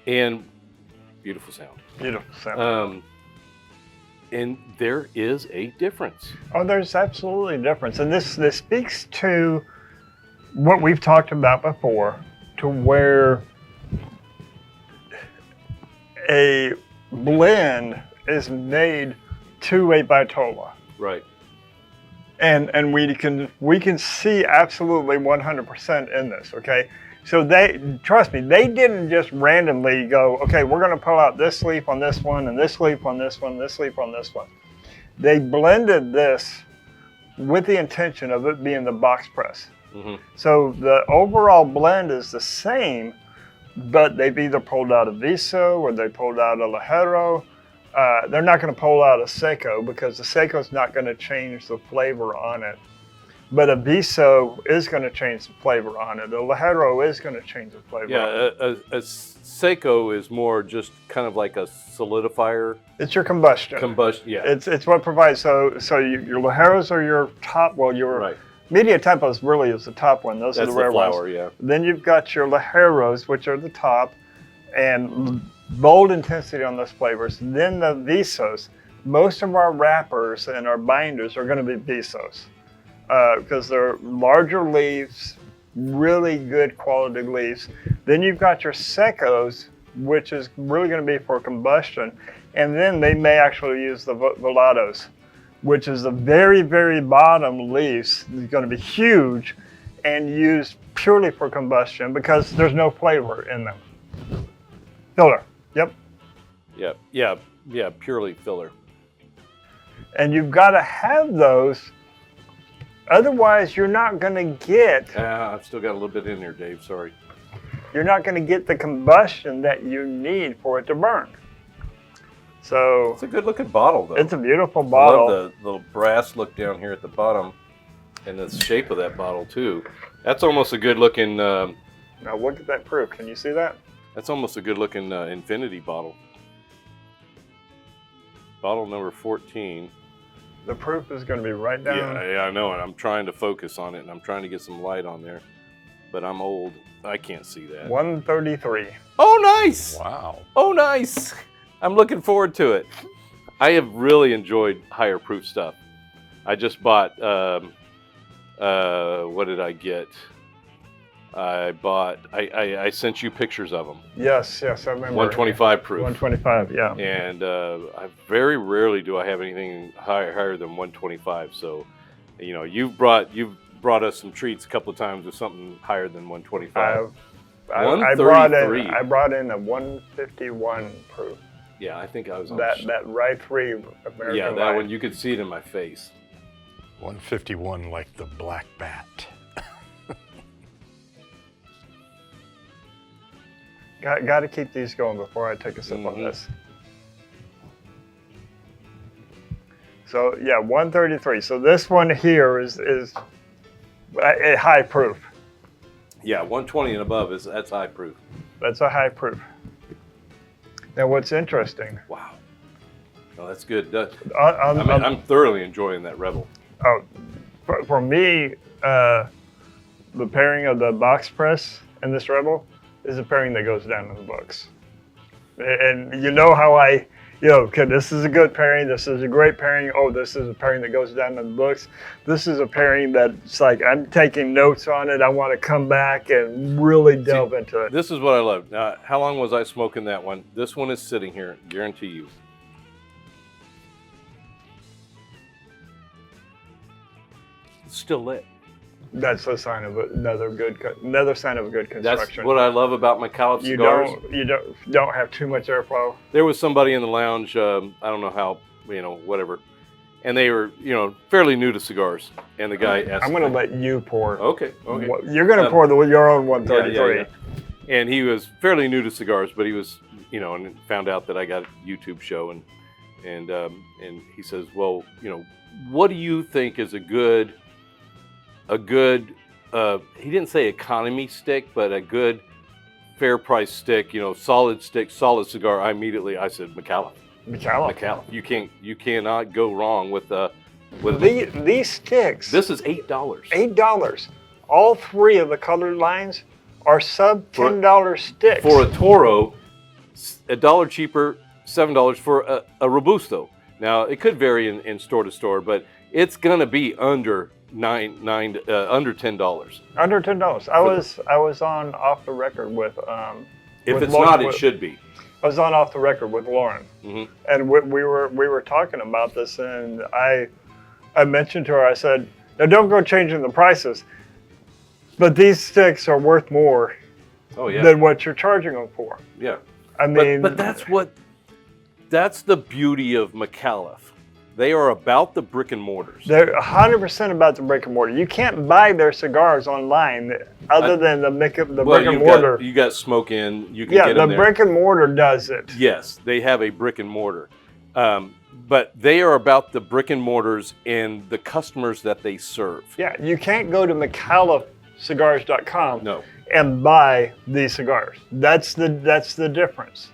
And beautiful sound. Beautiful sound. And there is a difference. Oh, there's absolutely a difference. And this speaks to what we've talked about before, to where a blend is made to a Vitola. Right. And we can see absolutely 100% in this, okay? So trust me, they didn't just randomly go, okay, we're gonna pull out this leaf on this one, and this leaf on this one, this leaf on this one. They blended this with the intention of it being the box press. Mm-hmm. So the overall blend is the same, but they've either pulled out a Viso or they pulled out a Ligero, they're not going to pull out a Seco because the Seco is not going to change the flavor on it. But a Viso is going to change the flavor on it. A Ligero is going to change the flavor. Yeah, a Seco is more just kind of like a solidifier. It's your combustion. Yeah. It's what provides. So your Ligeros are your top. Well, your Right. Media Tempos really is the top one. Those That's are the rare the flower, ones. yeah. Then you've got your Ligeros, which are the top, and bold intensity on those flavors. Then the Visos. Most of our wrappers and our binders are going to be Visos. Because they're larger leaves, really good quality leaves. Then you've got your Secos, which is really going to be for combustion. And then they may actually use the Velados, which is the very, very bottom leaves. It's going to be huge and used purely for combustion because there's no flavor in them. Filler, yep. Yeah, purely filler. And you've got to have those. Otherwise, you're not going to get. I've still got a little bit in there, Dave. Sorry. You're not going to get the combustion that you need for it to burn. So It's a good looking bottle, though. it's a beautiful bottle. I love the little brass look down here at the bottom, and the shape of that bottle too. That's almost a good looking. Now look at that proof. Can you see that? That's almost a good looking infinity bottle. Bottle number 14. The proof is going to be right down. Yeah, I know, and I'm trying to focus on it, and I'm trying to get some light on there, but I'm old. I can't see that. 133. Oh, nice! Wow. Oh, nice! I'm looking forward to it. I have really enjoyed higher proof stuff. I just bought, what did I get? I sent you pictures of them. Yes, I remember. 125 proof. 125, yeah. And I very rarely do I have anything higher than 125. So, you know, you've brought us some treats a couple of times with something higher than 125. I brought in a 151 proof. Yeah, I think I was on that Rye 3 American. Yeah, that one, you could see it in my face. 151 like the black bat. Got to keep these going before I take a sip on this. So yeah, 133. So this one here is a high proof. Yeah, 120 and above that's high proof. That's a high proof. Now what's interesting? Wow. Oh, that's good. I'm thoroughly enjoying that Rebel. Oh, for me, the pairing of the box press and this Rebel is a pairing that goes down in the books. And you know how okay, this is a good pairing, this is a great pairing, oh, this is a pairing that goes down in the books. This is a pairing that's like, I'm taking notes on it, I want to come back and really delve into it. This is what I love. Now, how long was I smoking that one? This one is sitting here, guarantee you. It's still lit. That's a sign of another sign of a good construction. That's what I love about Micallef cigars. You don't have too much airflow. There was somebody in the lounge, I don't know how, whatever, and they were, fairly new to cigars. And the guy asked, I'm going to let you pour. Okay. You're going to pour your own 133. Yeah. And he was fairly new to cigars, but he was, and found out that I got a YouTube show, and he says, well, what do you think is a good, he didn't say economy stick, but a good fair price stick, solid stick, solid cigar. I said Micallef. You cannot go wrong with these sticks. This is $8. $8. All three of the colored lines are sub $10 sticks. For a Toro, $1 cheaper, $7 for a Robusto. Now it could vary in store to store, but it's gonna be under $10. Under $10. I was on off the record with if with it's Lauren, not, it should be. I was on off the record with Lauren, and we were talking about this, and I mentioned to her, I said, now don't go changing the prices, but these sticks are worth more than what you're charging them for. Yeah. I mean, but that's the beauty of Micallef. They are about the brick and mortars. They're 100% about the brick and mortar. You can't buy their cigars online other than the brick and mortar. You got Smoke In. You can get them the there. brick and mortar does it. Yes, they have a brick and mortar. But they are about the brick and mortars and the customers that they serve. Yeah, you can't go to MicallefCigars.com No. and buy these cigars. That's the difference.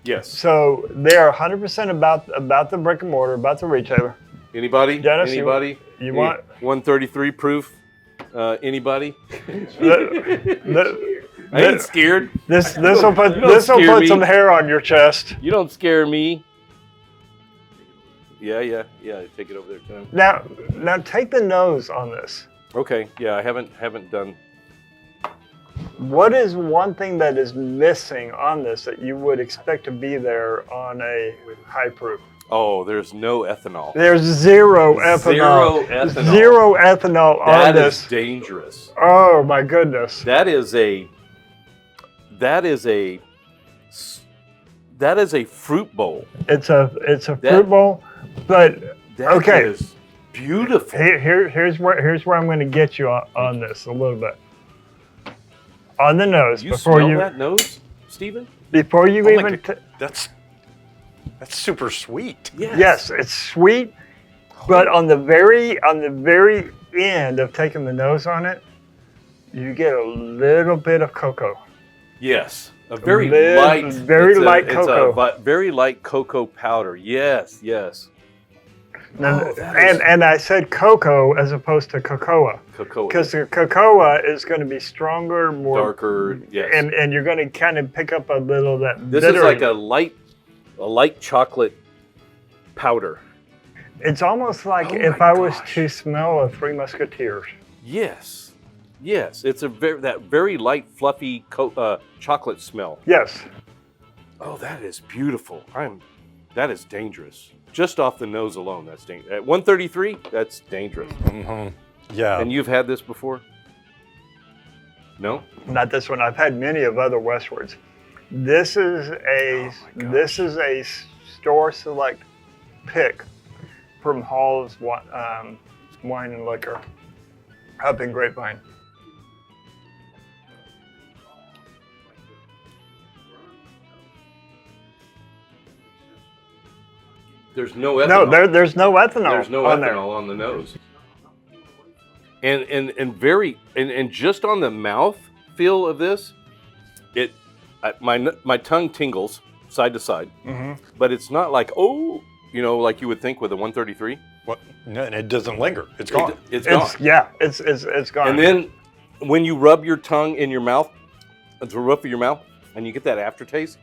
Yes. So they are 100% about the brick and mortar, about the retailer. Anybody? Dennis, Anybody? you want 133 proof? Anybody? I the- ain't scared. This will put Don't scare me. some hair on your chest. You don't scare me. Yeah. Take it over there, Tim. Now take the nose on this. Okay. Yeah, I haven't done. What is one thing that is missing on this that you would expect to be there on a high proof? Oh, there's no ethanol. There's zero ethanol. Zero ethanol. Zero ethanol on That this. is dangerous. Oh my goodness. That is a fruit bowl. It's a fruit bowl, but That okay. is beautiful. Here's where I'm going to get you on this a little bit. On the nose, You smell that nose, Stephen? before you Oh my even God. That's super sweet. yes, it's sweet, but on the very end of taking the nose on it, you get a little bit of cocoa. Yes. A very Very light cocoa. Very light cocoa powder. Yes. And I said cocoa as opposed to cocoa. Cocoa. Because the cocoa is going to be stronger, more Darker. Yes. and you're going to kind of pick up a little of that This bitter. is like a light chocolate powder. It's almost like Oh if my I was gosh. to smell a Three Musketeers. Yes. It's that very light, fluffy chocolate smell. Yes. Oh, that is beautiful. That is dangerous. Just off the nose alone, that's dangerous. At 133, that's dangerous. Mm-hmm. Yeah. And you've had this before? No? Not this one. I've had many of other Westwards. This is a store select pick from Hall's Wine and Liquor up in Grapevine. There's no ethanol. No, there's no ethanol. There's no on ethanol there. on the nose. And just on the mouth feel of this, my tongue tingles side to side, but it's not like like you would think with a 133. What? No, and it doesn't linger. It's gone. It's gone. It's gone. And then when you rub your tongue in your mouth, the roof of your mouth, and you get that aftertaste,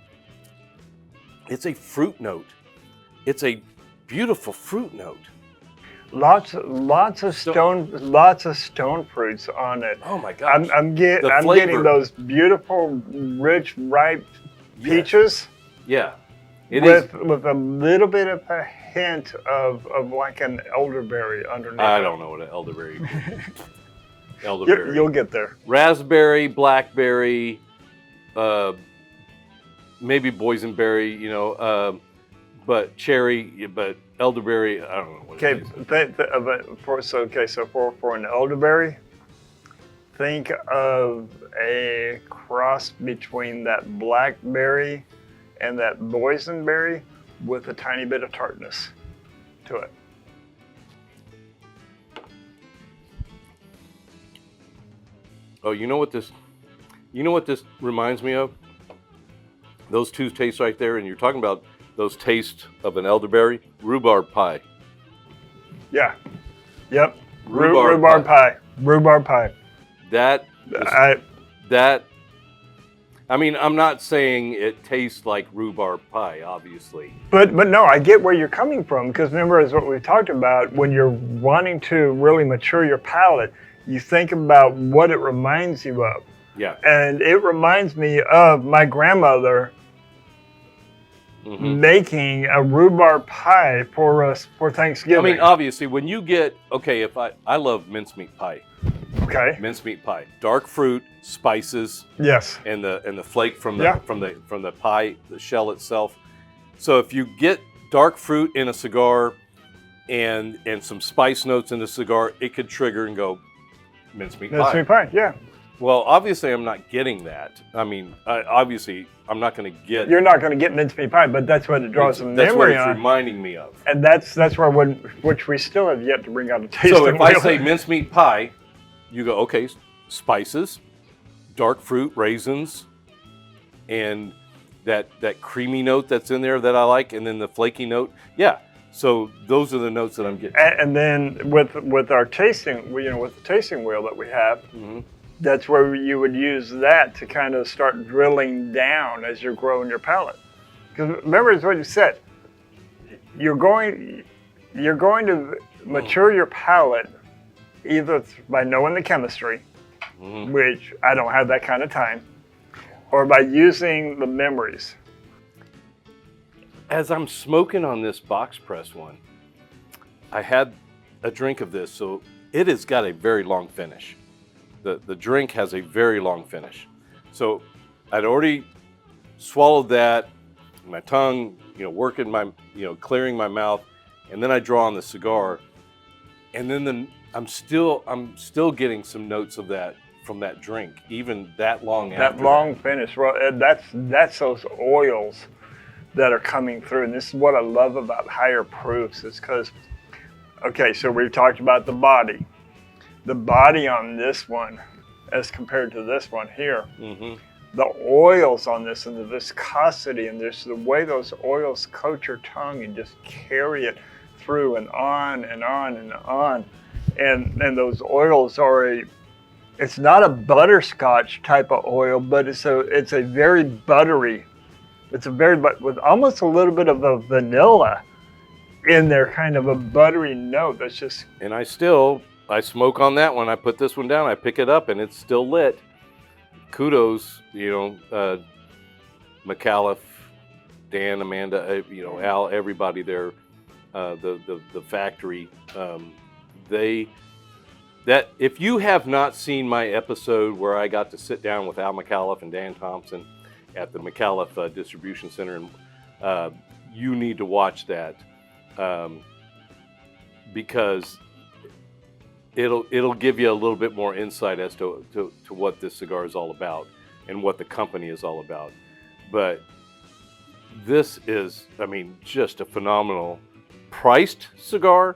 it's a fruit note. It's a beautiful fruit note. Lots of stone fruits on it. Oh my gosh! I'm The getting flavor. those beautiful, rich, ripe peaches Yeah, it is. with a little bit of a hint of like an elderberry underneath. I it. don't know what an elderberry. Elderberry. You'll get there. Raspberry, blackberry, maybe boysenberry. But cherry, but elderberry. I don't know what it is. So for an elderberry, think of a cross between that blackberry and that boysenberry with a tiny bit of tartness to it. Oh, you know what this reminds me of? Those two tastes right there, and you're talking about those tastes of an elderberry, rhubarb pie. Yeah. Yep. Rhubarb Rhubarb pie. That I mean, I'm not saying it tastes like rhubarb pie, obviously. But no, I get where you're coming from, because remember, as what we've talked about, when you're wanting to really mature your palate, you think about what it reminds you of. Yeah. And it reminds me of my grandmother making a rhubarb pie for us for Thanksgiving. I mean, obviously, when you get if I love mincemeat pie. Okay. Mincemeat pie, dark fruit, spices, Yes. and the flake from the Yeah. from the pie, the shell itself. So if you get dark fruit in a cigar and some spice notes in the cigar, it could trigger and go mincemeat pie. Mincemeat pie. Yeah. Well, obviously, I'm not getting that. I mean, obviously, I'm not going to get. You're not going to get mincemeat pie, but that's what it draws a That's what memory it's on. reminding me of. And that's where which we still have yet to bring out a tasting So if I wheel. say mincemeat pie, you go, okay, spices, dark fruit, raisins, and that creamy note that's in there that I like, and then the flaky note. Yeah. So those are the notes that I'm getting. And then with our tasting, with the tasting wheel that we have, that's where you would use that to kind of start drilling down as you're growing your palate. Because remember, it's what you said. You're going to mature your palate either by knowing the chemistry, which I don't have that kind of time, or by using the memories. As I'm smoking on this box press one, I had a drink of this, so it has got a very long finish. The drink has a very long finish. So I'd already swallowed that, my tongue, working my, clearing my mouth, and then I draw on the cigar, and then I'm still getting some notes of that from that drink, even that long after. That long finish, well, that's those oils that are coming through, and this is what I love about higher proofs, is because, okay, so we've talked about the body. The body on this one, as compared to this one here, the oils on this and the viscosity and the way those oils coat your tongue and just carry it through and on and on and on. And those oils are it's not a butterscotch type of oil, but it's a very buttery, with almost a little bit of a vanilla in there, kind of a buttery note that's just. And I smoke on that one. I put this one down, I pick it up, and it's still lit. Kudos, Micallef, Dan, Amanda, Al, everybody there, the factory. That if you have not seen my episode where I got to sit down with Al Micallef and Dan Thompson at the Micallef Distribution Center, and you need to watch that because it'll give you a little bit more insight as to what this cigar is all about and what the company is all about. But this is, just a phenomenal priced cigar,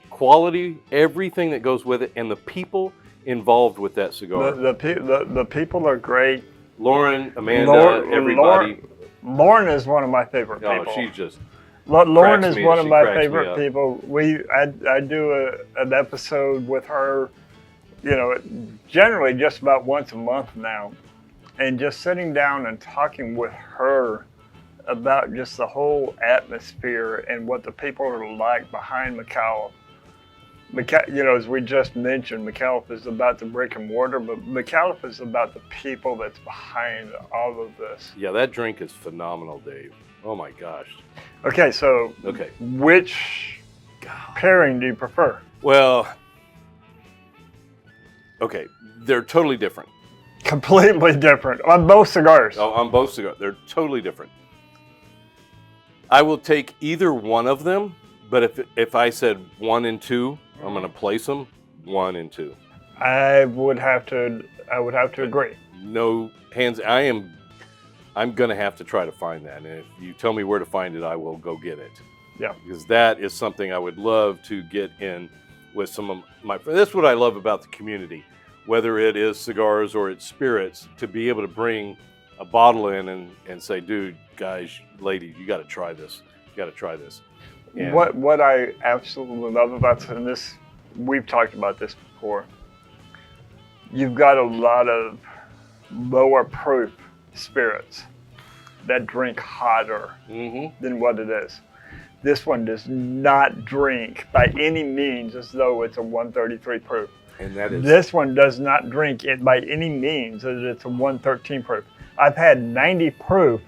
quality, everything that goes with it, and the people involved with that cigar. The people are great. Lauren, Amanda, everybody. Lauren is one of my favorite people. Oh, she's just. Lauren is one of my favorite people. I do an episode with her, generally just about once a month now, and just sitting down and talking with her about just the whole atmosphere and what the people are like behind Micallef. As we just mentioned, Micallef is about the brick and mortar, but Micallef is about the people that's behind all of this. Yeah, that drink is phenomenal, Dave. Oh my gosh. Okay, so which pairing do you prefer? Well, okay, they're totally different. Completely different on both cigars. Oh, on both cigars, they're totally different. I will take either one of them, but if I said 1 and 2, I'm going to place them 1 and 2. I would have to agree. No hands. I'm going to have to try to find that. And if you tell me where to find it, I will go get it. Yeah. Because that is something I would love to get in with some of my friends. That's what I love about the community, whether it is cigars or it's spirits, to be able to bring a bottle in and say, dude, guys, ladies, you got to try this. You got to try this. And what I absolutely love about this, and this, we've talked about this before, you've got a lot of lower proof spirits that drink hotter than what it is. This one does not drink by any means as though it's a 133 proof. And that is. This one does not drink it by any means as it's a 113 proof. I've had 90 proof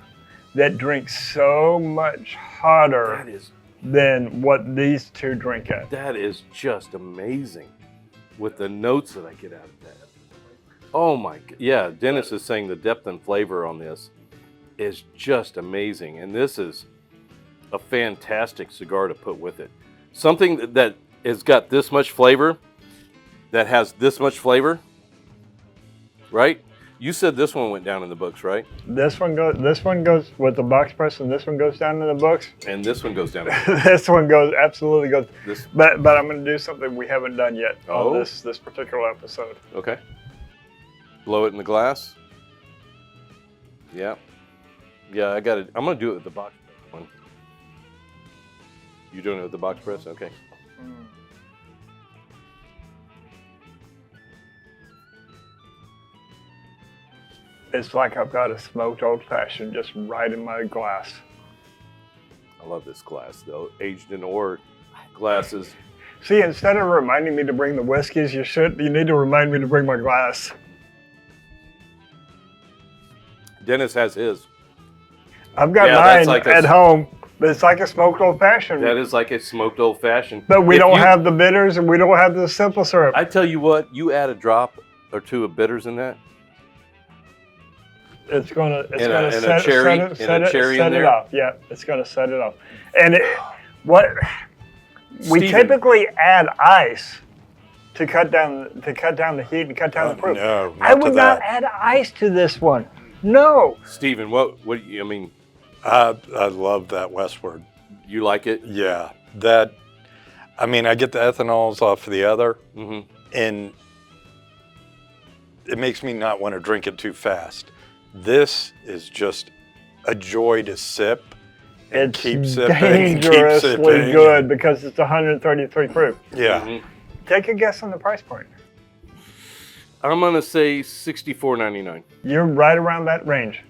that drink so much hotter than what these two drink at. That is just amazing with the notes that I get out of that. Oh my, yeah, Dennis is saying the depth and flavor on this is just amazing. And this is a fantastic cigar to put with it. Something that has got this much flavor, that has this much flavor, right? You said this one went down in the books, right? This one goes with the box press, and this one goes down in the books. And this one goes down. This one absolutely goes. This, But I'm going to do something we haven't done yet on this particular episode. okay. Blow it in the glass. Yeah. Yeah, I'm going to do it with the box press one. You doing it with the box press? Okay. It's like I've got a smoked old fashioned just right in my glass. I love this glass, though. Aged in ore glasses. See, instead of reminding me to bring the whiskeys, you need to remind me to bring my glass. Dennis has his. I've got mine at home, but it's like a smoked old fashioned. That is like a smoked old fashioned. But we don't have the bitters and we don't have the simple syrup. I tell you what, you add a drop or two of bitters in that. It's gonna set it off. Yeah, it's gonna set it off. And we typically add ice to cut down the heat and cut down the proof. No, I would not add ice to this one. No. Steven, what I mean? I love that Westward. You like it? Yeah, I get the ethanols off of the other, and it makes me not want to drink it too fast. This is just a joy to sip. And keep sipping. Dangerously good because it's 133 proof. Yeah. Take a guess on the price point. I'm gonna say $64.99. You're right around that range.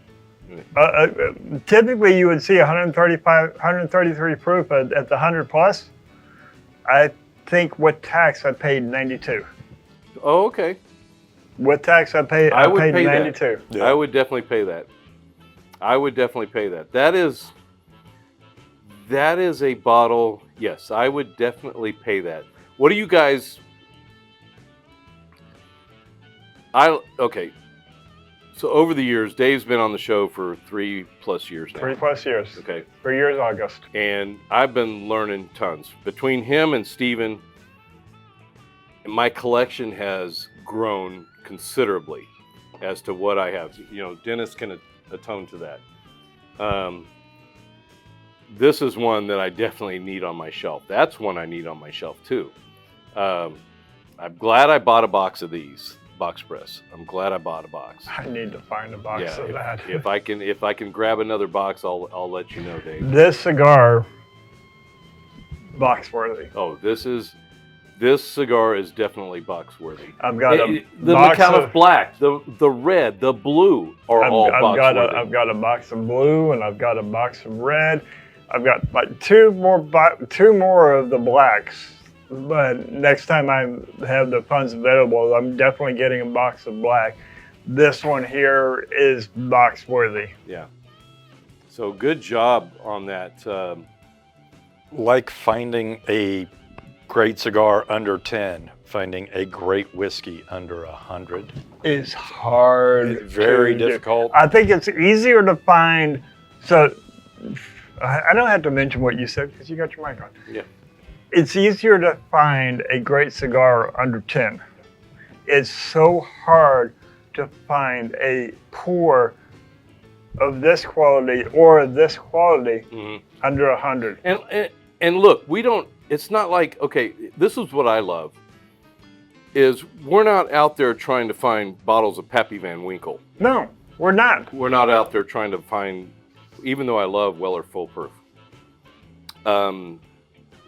Typically, you would see 133 proof at the 100 plus. I think with tax, I paid 92. Oh, okay. With tax, I paid 92. Yeah. I would definitely pay that. That is a bottle. Yes, I would definitely pay that. What do you guys? Okay. So over the years, Dave's been on the show for 3+ years now. 3+ years. Okay. 3 years August. And I've been learning tons. Between him and Steven, my collection has grown considerably as to what I have. Dennis can atone to that. This is one that I definitely need on my shelf. That's one I need on my shelf too. I'm glad I bought a box of these. Box press. I'm glad I bought a box. I need to find a box of that. If I can grab another box, I'll let you know, Dave. This cigar, box worthy. Oh, this cigar is definitely box worthy. I've got the Micallef Black, the red, the blue are all box worthy. I've got a box of blue and I've got a box of red. I've got like two more of the blacks. But next time I have the funds available, I'm definitely getting a box of black. This one here is box worthy. Yeah. So good job on that. Like finding a great cigar under 10, finding a great whiskey under 100 is hard. It's very difficult. I think it's easier to find. So I don't have to mention what you said because you got your mic on. Yeah. It's easier to find a great cigar under 10. It's so hard to find a pour of this quality or this quality under 100. And look, it's not like, okay, this is what I love, is we're not out there trying to find bottles of Pappy Van Winkle. No, we're not. We're not out there trying to find, even though I love Weller Full Proof.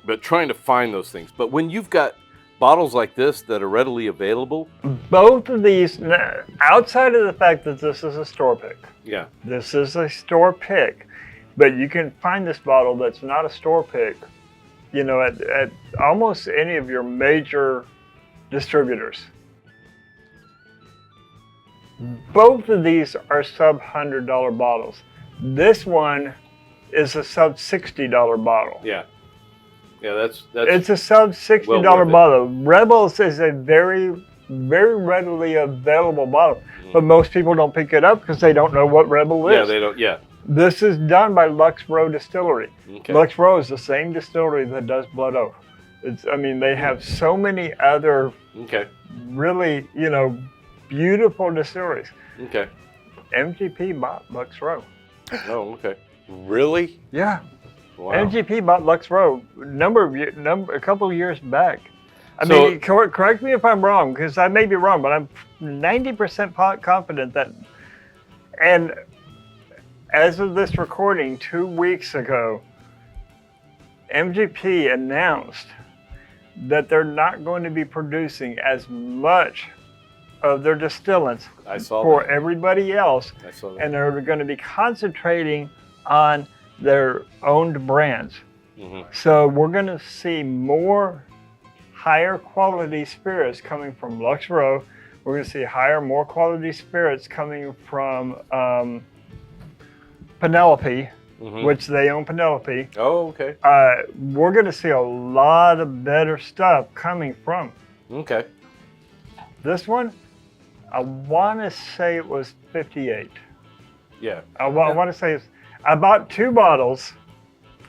But trying to find those things. But when you've got bottles like this that are readily available. Both of these, outside of the fact that this is a store pick. Yeah. This is a store pick. But you can find this bottle that's not a store pick, at almost any of your major distributors. Both of these are sub $100 bottles. This one is a sub $60 bottle. Yeah. Yeah, that's it's a sub $60 bottle. Rebels is a very, very readily available bottle, but most people don't pick it up because they don't know what Rebel is. Yeah, they don't. Yeah. This is done by Lux Row Distillery. Okay. Lux Row is the same distillery that does Blood Oath. They have so many other really, beautiful distilleries. Okay. MGP bought Lux Row. Oh, okay. Really? Yeah. Wow. MGP bought Lux Row a couple of years back. I So- mean, correct me if I'm wrong, because I may be wrong, but I'm 90% confident that. And as of this recording, 2 weeks ago, MGP announced that they're not going to be producing as much of their distillants I saw for that. everybody else, I saw that. and they're going to be concentrating on their owned brands. Mhm. So we're going to see more higher quality spirits coming from Lux Row. We're going to see more quality spirits coming from Penelope, Mhm. which they own Penelope. Oh, okay. We're going to see a lot of better stuff coming from Okay. this one. I want to say it was 58. Yeah. I want to say I bought 2 bottles.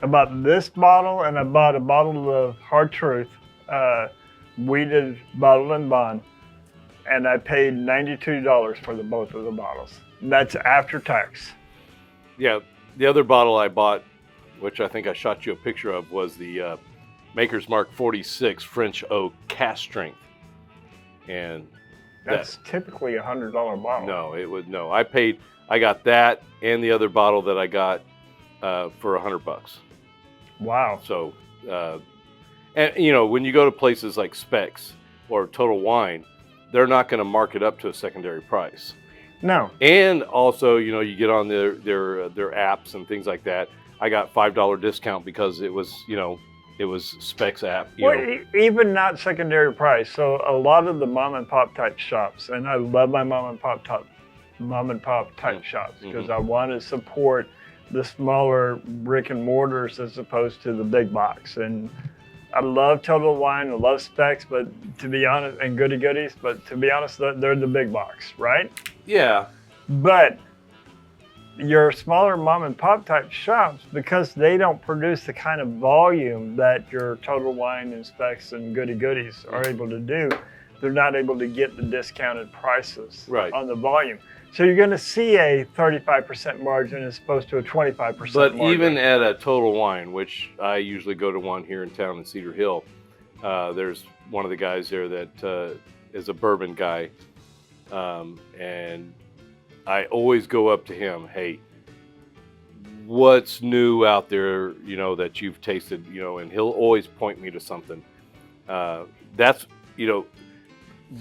I bought this bottle and I bought a bottle of Hard Truth, weeded bottle and bond, and I paid $92 for both of the bottles. That's after tax. Yeah. The other bottle I bought, which I think I shot you a picture of, was the Maker's Mark 46 French Oak Cast Strength. And That's typically a $100 bottle. no, it was no. I got that and the other bottle that I got for $100. Wow. So, and you know, when you go to places like Specs or Total Wine, they're not going to mark it up to a secondary price. No. And also, you know, you get on their apps and things like that. I got $5 discount because it was, you know, it was Specs app. You Well, know. even not secondary price. So a lot of the mom and pop type shops, and I love my mom and pop type shops because I want to support the smaller brick and mortars as opposed to the big box. And I love Total Wine, I love Specs, but to be honest, and Goody Goodies, but to be honest, they're the big box, right? Yeah. But your smaller mom and pop type shops, because they don't produce the kind of volume that your Total Wine and Specs and Goody Goodies are able to do, they're not able to get the discounted prices on the volume. So you're going to see a 35% margin as opposed to a 25% But margin. even at a Total Wine, which I usually go to one here in town in Cedar Hill, there's one of the guys there that is a bourbon guy. And I always go up to him, hey, what's new out there, you know, that you've tasted, you know, and he'll always point me to something. That's, you know,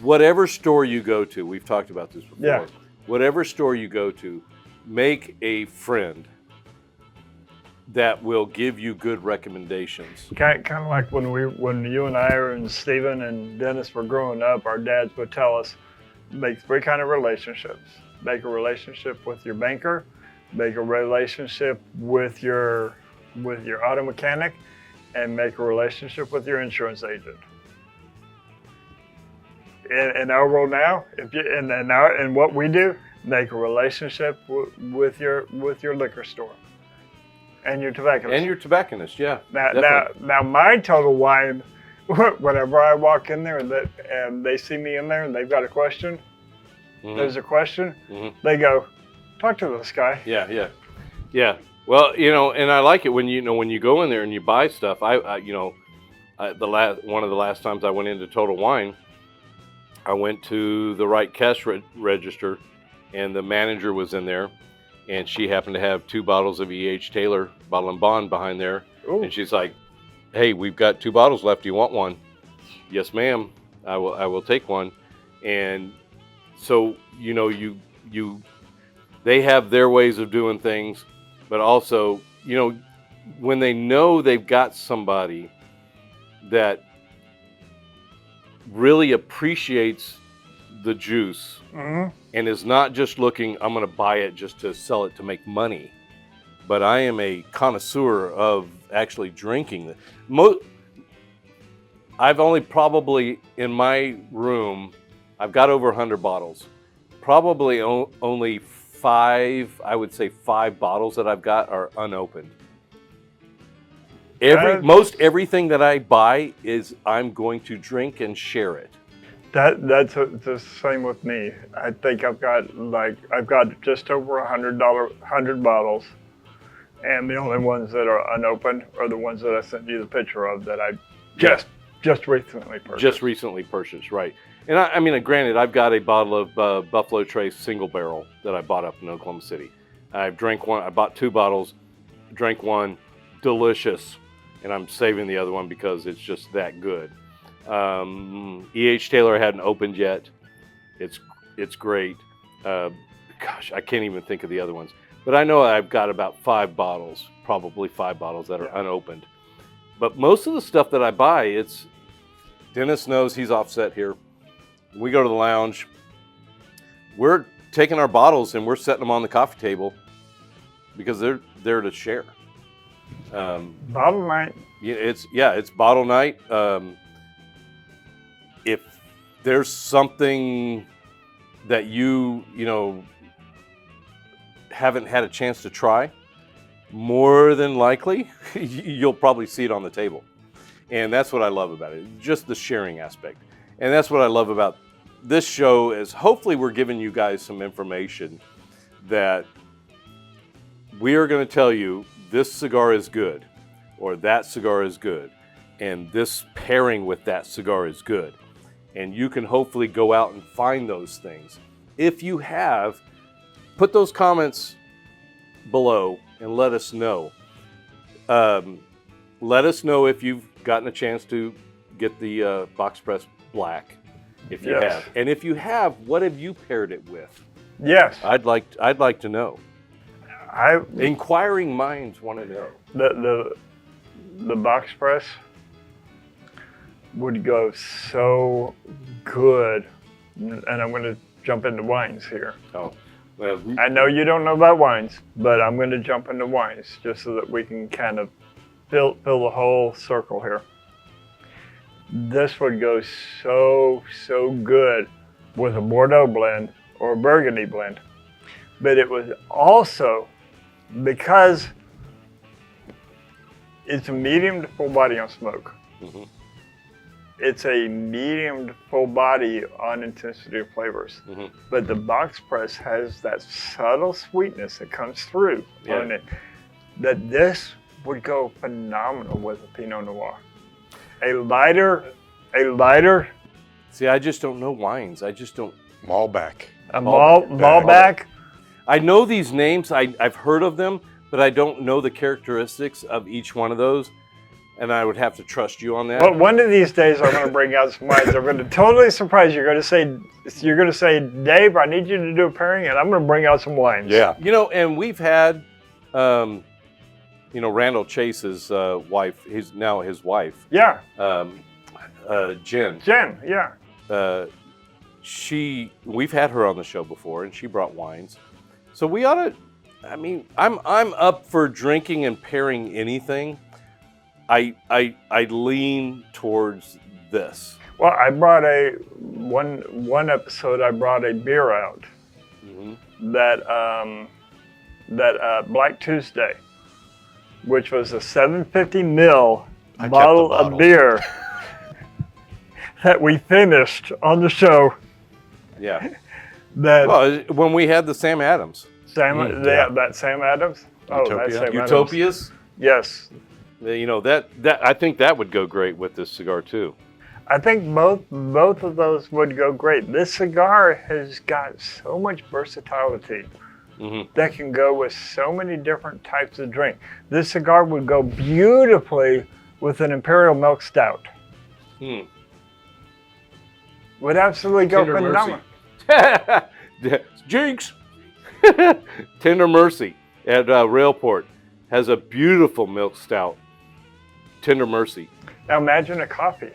whatever store you go to, we've talked about this before. Yeah. Whatever store you go to, make a friend that will give you good recommendations. Kind of like when you and I and Stephen and Dennis were growing up, our dads would tell us, make 3 kind of relationships. Make a relationship with your banker, make a relationship with your auto mechanic, and make a relationship with your insurance agent. In our world now, and what we do, make a relationship with your liquor store and your tobacconist. And your tobacconist, yeah. Now my Total Wine, whenever I walk in there and they see me in there and they've got a question, there's a question, they go, talk to this guy. Yeah. Well, you know, and I like it when you go in there and you buy stuff. One of the last times I went into Total Wine, I went to the right cash register, and the manager was in there, and she happened to have 2 bottles of E.H. Taylor Bottle and Bond behind there. Ooh. And she's like, hey, we've got 2 bottles left. Do you want one? Yes, ma'am. I will take one. And so, you know, they have their ways of doing things, but also, you know, when they know they've got somebody that really appreciates the juice and is not just looking, I'm going to buy it just to sell it to make money, but I am a connoisseur of actually drinking it. I've only probably in my room, I've got over 100 bottles. Probably only 5, I would say 5 bottles that I've got are unopened. Most everything that I buy is I'm going to drink and share it. That's the same with me. I think I've got just over $100 bottles, and the only ones that are unopened are the ones that I sent you the picture of that I just recently purchased. Just recently purchased, right? And I mean, granted, I've got a bottle of Buffalo Trace single barrel that I bought up in Oklahoma City. I've drank one. I bought 2 bottles, drank one, delicious, and I'm saving the other one because it's just that good. E.H. Taylor hadn't opened yet. It's great. Gosh, I can't even think of the other ones. But I know I've got about 5 bottles, probably 5 bottles that are unopened. But most of the stuff that I buy, it's Dennis knows he's offset here. We go to the lounge. We're taking our bottles and we're setting them on the coffee table because they're there to share. Bottle night. It's bottle night. If there's something that you haven't had a chance to try, more than likely you'll probably see it on the table. And that's what I love about it, just the sharing aspect. And that's what I love about this show is hopefully we're giving you guys some information that we are going to tell you this cigar is good or that cigar is good and this pairing with that cigar is good. And you can hopefully go out and find those things. If you have, put those comments below and let us know. Let us know if you've gotten a chance to get the Box Press Black, if you have. And if you have, what have you paired it with? Yes. I'd like to know. Inquiring minds want to know. The Box Press would go so good, and I'm going to jump into wines here. Oh, well, I know you don't know about wines, but I'm going to jump into wines just so that we can kind of fill the whole circle here. This would go so good with a Bordeaux blend or a Burgundy blend, but it was also because it's a medium to full body on smoke. Mm-hmm. It's a medium to full body on intensity of flavors. Mm-hmm. But the Box Press has that subtle sweetness that comes through on it, that this would go phenomenal with a Pinot Noir. A lighter. See, I just don't know wines. I just don't. Malbec. A Malbec. I know these names. I've heard of them, but I don't know the characteristics of each one of those. And I would have to trust you on that. Well, one of these days I'm going to bring out some wines. I'm going to totally surprise you. You're going to say, Dave, I need you to do a pairing, and I'm going to bring out some wines. Yeah. And we've had, Randall Chase's wife. He's now his wife. Yeah. Jen. Jen. Yeah. We've had her on the show before, and she brought wines. So we ought to. I mean, I'm up for drinking and pairing anything. I lean towards this. Well, I brought one episode. I brought a beer out that Black Tuesday, which was a 750 ml bottle of beer that we finished on the show. Yeah. That when we had the Sam Adams. That Sam Adams. Oh, that's Sam Utopias. Adams. Yes. That I think that would go great with this cigar too. I think both of those would go great. This cigar has got so much versatility that can go with so many different types of drink. This cigar would go beautifully with an Imperial Milk Stout. Would absolutely go phenomenal. Jinx! Tender Mercy at Railport has a beautiful milk stout. Tender Mercy. Now imagine a coffee.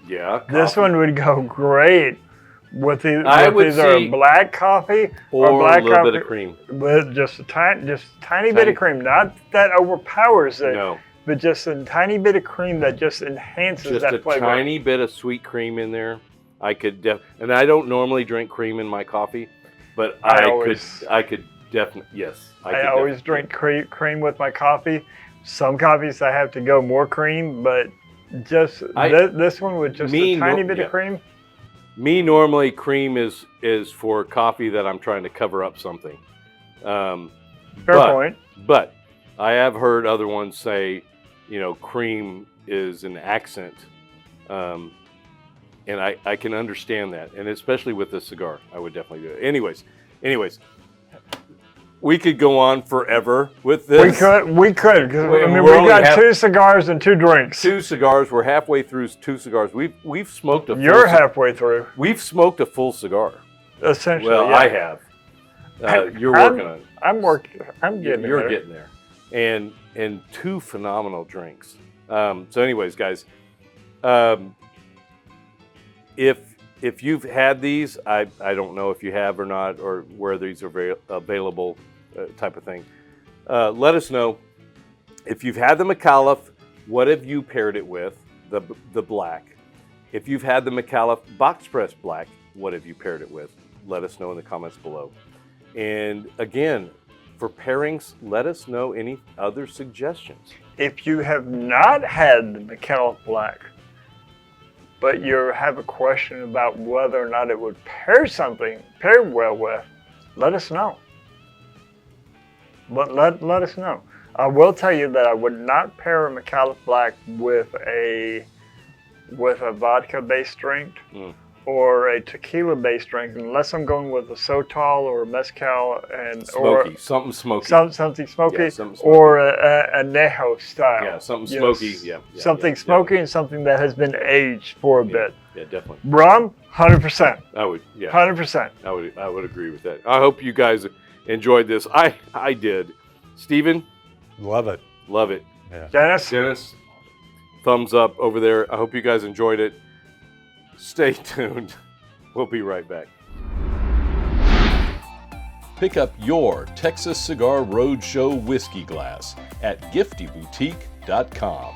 Yeah. This one would go great with either a black coffee or black a little coffee bit of cream. With just a tiny bit of cream. Not that overpowers it, no. But just a tiny bit of cream that just enhances that flavor. Just a tiny bit of sweet cream in there. I could and I don't normally drink cream in my coffee, but I could definitely, yes. I always drink cream with my coffee. Some coffees I have to go more cream, but just this one with just a tiny bit of cream. Me normally cream is for coffee that I'm trying to cover up something. Fair but, point. But I have heard other ones say, cream is an accent. And I can understand that. And especially with this cigar, I would definitely do it. Anyways, we could go on forever with this. We could, because We we only got have 2 cigars and 2 drinks. 2 cigars. We're halfway through 2 cigars. We've smoked a. You're halfway through. We've smoked a full cigar. Essentially, Well, yeah. I have. You're working on it. I'm working. I'm getting You're there. getting there. And 2 phenomenal drinks. So, anyways, guys, if you've had these, I don't know if you have or not, or where these are available, type of thing. Let us know. If you've had the Micallef, what have you paired it with? The black. If you've had the Micallef Box Press Black, what have you paired it with? Let us know in the comments below. And again, for pairings, let us know any other suggestions. If you have not had the Micallef Black, but you have a question about whether or not it would pair well with, let us know. But let us know. I will tell you that I would not pair a Micallef Black with a vodka-based drink or a tequila-based drink, unless I'm going with a Sotol or a Mezcal Something smoky. Something smoky, Yeah, something smoky. or a Añejo style. Yeah, something Yes. smoky. Yeah, Something smoky and something that has been aged for a bit. Yeah, definitely. Rum, 100%. I would. Yeah, 100%. I would agree with that. I hope you guys enjoyed this. I did. Steven, Love it. love it. Yeah. Dennis, Thumbs up over there. I hope you guys enjoyed it. Stay tuned. We'll be right back. Pick up your Texas Cigar Roadshow whiskey glass at giftyboutique.com.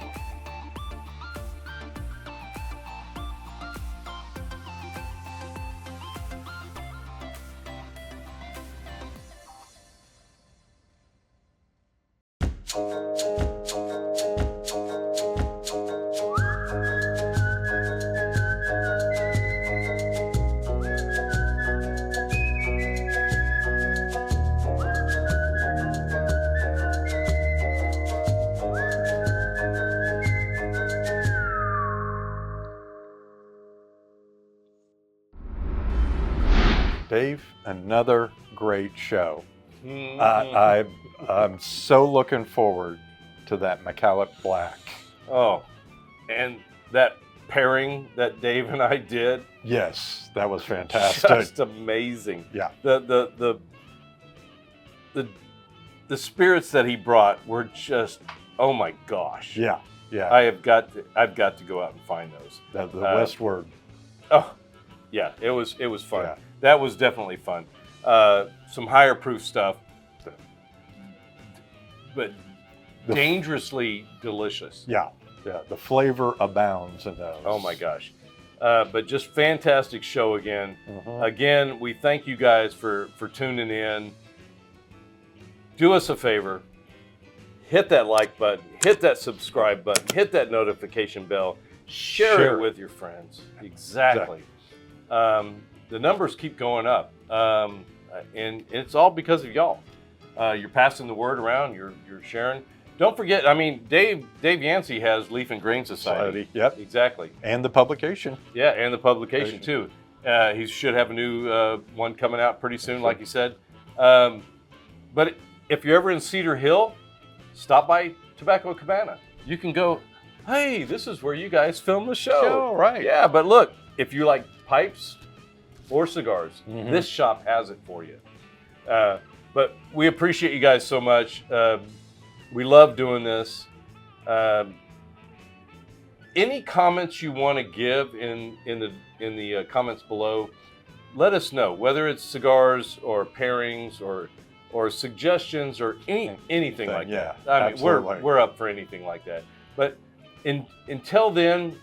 Dave, another great show. I'm so looking forward to that Micallef Black. Oh, and that pairing that Dave and I did. Yes, that was fantastic. Just amazing. Yeah. The spirits that he brought were just, oh my gosh. Yeah, yeah. I've got to go out and find those. The Westward. Oh, yeah. It was fun. Yeah. That was definitely fun. Some higher proof stuff, but dangerously delicious. Yeah, yeah. The flavor abounds in those. Oh my gosh. But just fantastic show again. Mhm. Again, we thank you guys for tuning in. Do us a favor. Hit that like button. Hit that subscribe button. Hit that notification bell. Share it with your friends. Exactly. The numbers keep going up. And it's all because of y'all. You're passing the word around. You're sharing. Don't forget, I mean, Dave Yancey has Leaf and Grain Society. Yep. Exactly. And the publication. Yeah, and the publication too. He should have a new one coming out pretty soon, like you said. But if you're ever in Cedar Hill, stop by Tobacco Cabana. You can go, hey, this is where you guys film the show. Right. Yeah, but look, if you like pipes or cigars, this shop has it for you. But we appreciate you guys so much. We love doing this. Any comments you want to give in the comments below, let us know. Whether it's cigars or pairings or suggestions or anything like that. I mean, we're up for anything like that. But until then,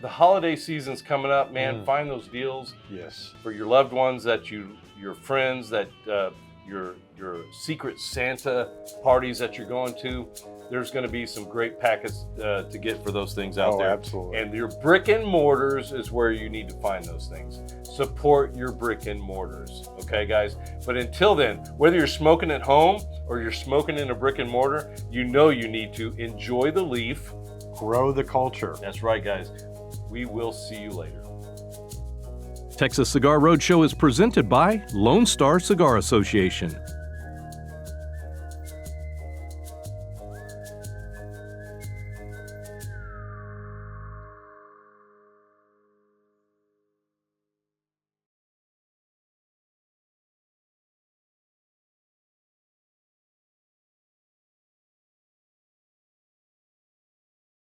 the holiday season's coming up, man. Find those deals. Yes. For your loved ones, your friends that your secret Santa parties that you're going to, there's going to be some great packets to get for those things out there. Absolutely. And your brick and mortars is where you need to find those things. Support your brick and mortars, okay, guys? But until then, whether you're smoking at home or you're smoking in a brick and mortar, you know you need to enjoy the leaf. Grow the culture. That's right, guys. We will see you later. Texas Cigar Roadshow is presented by Lone Star Cigar Association.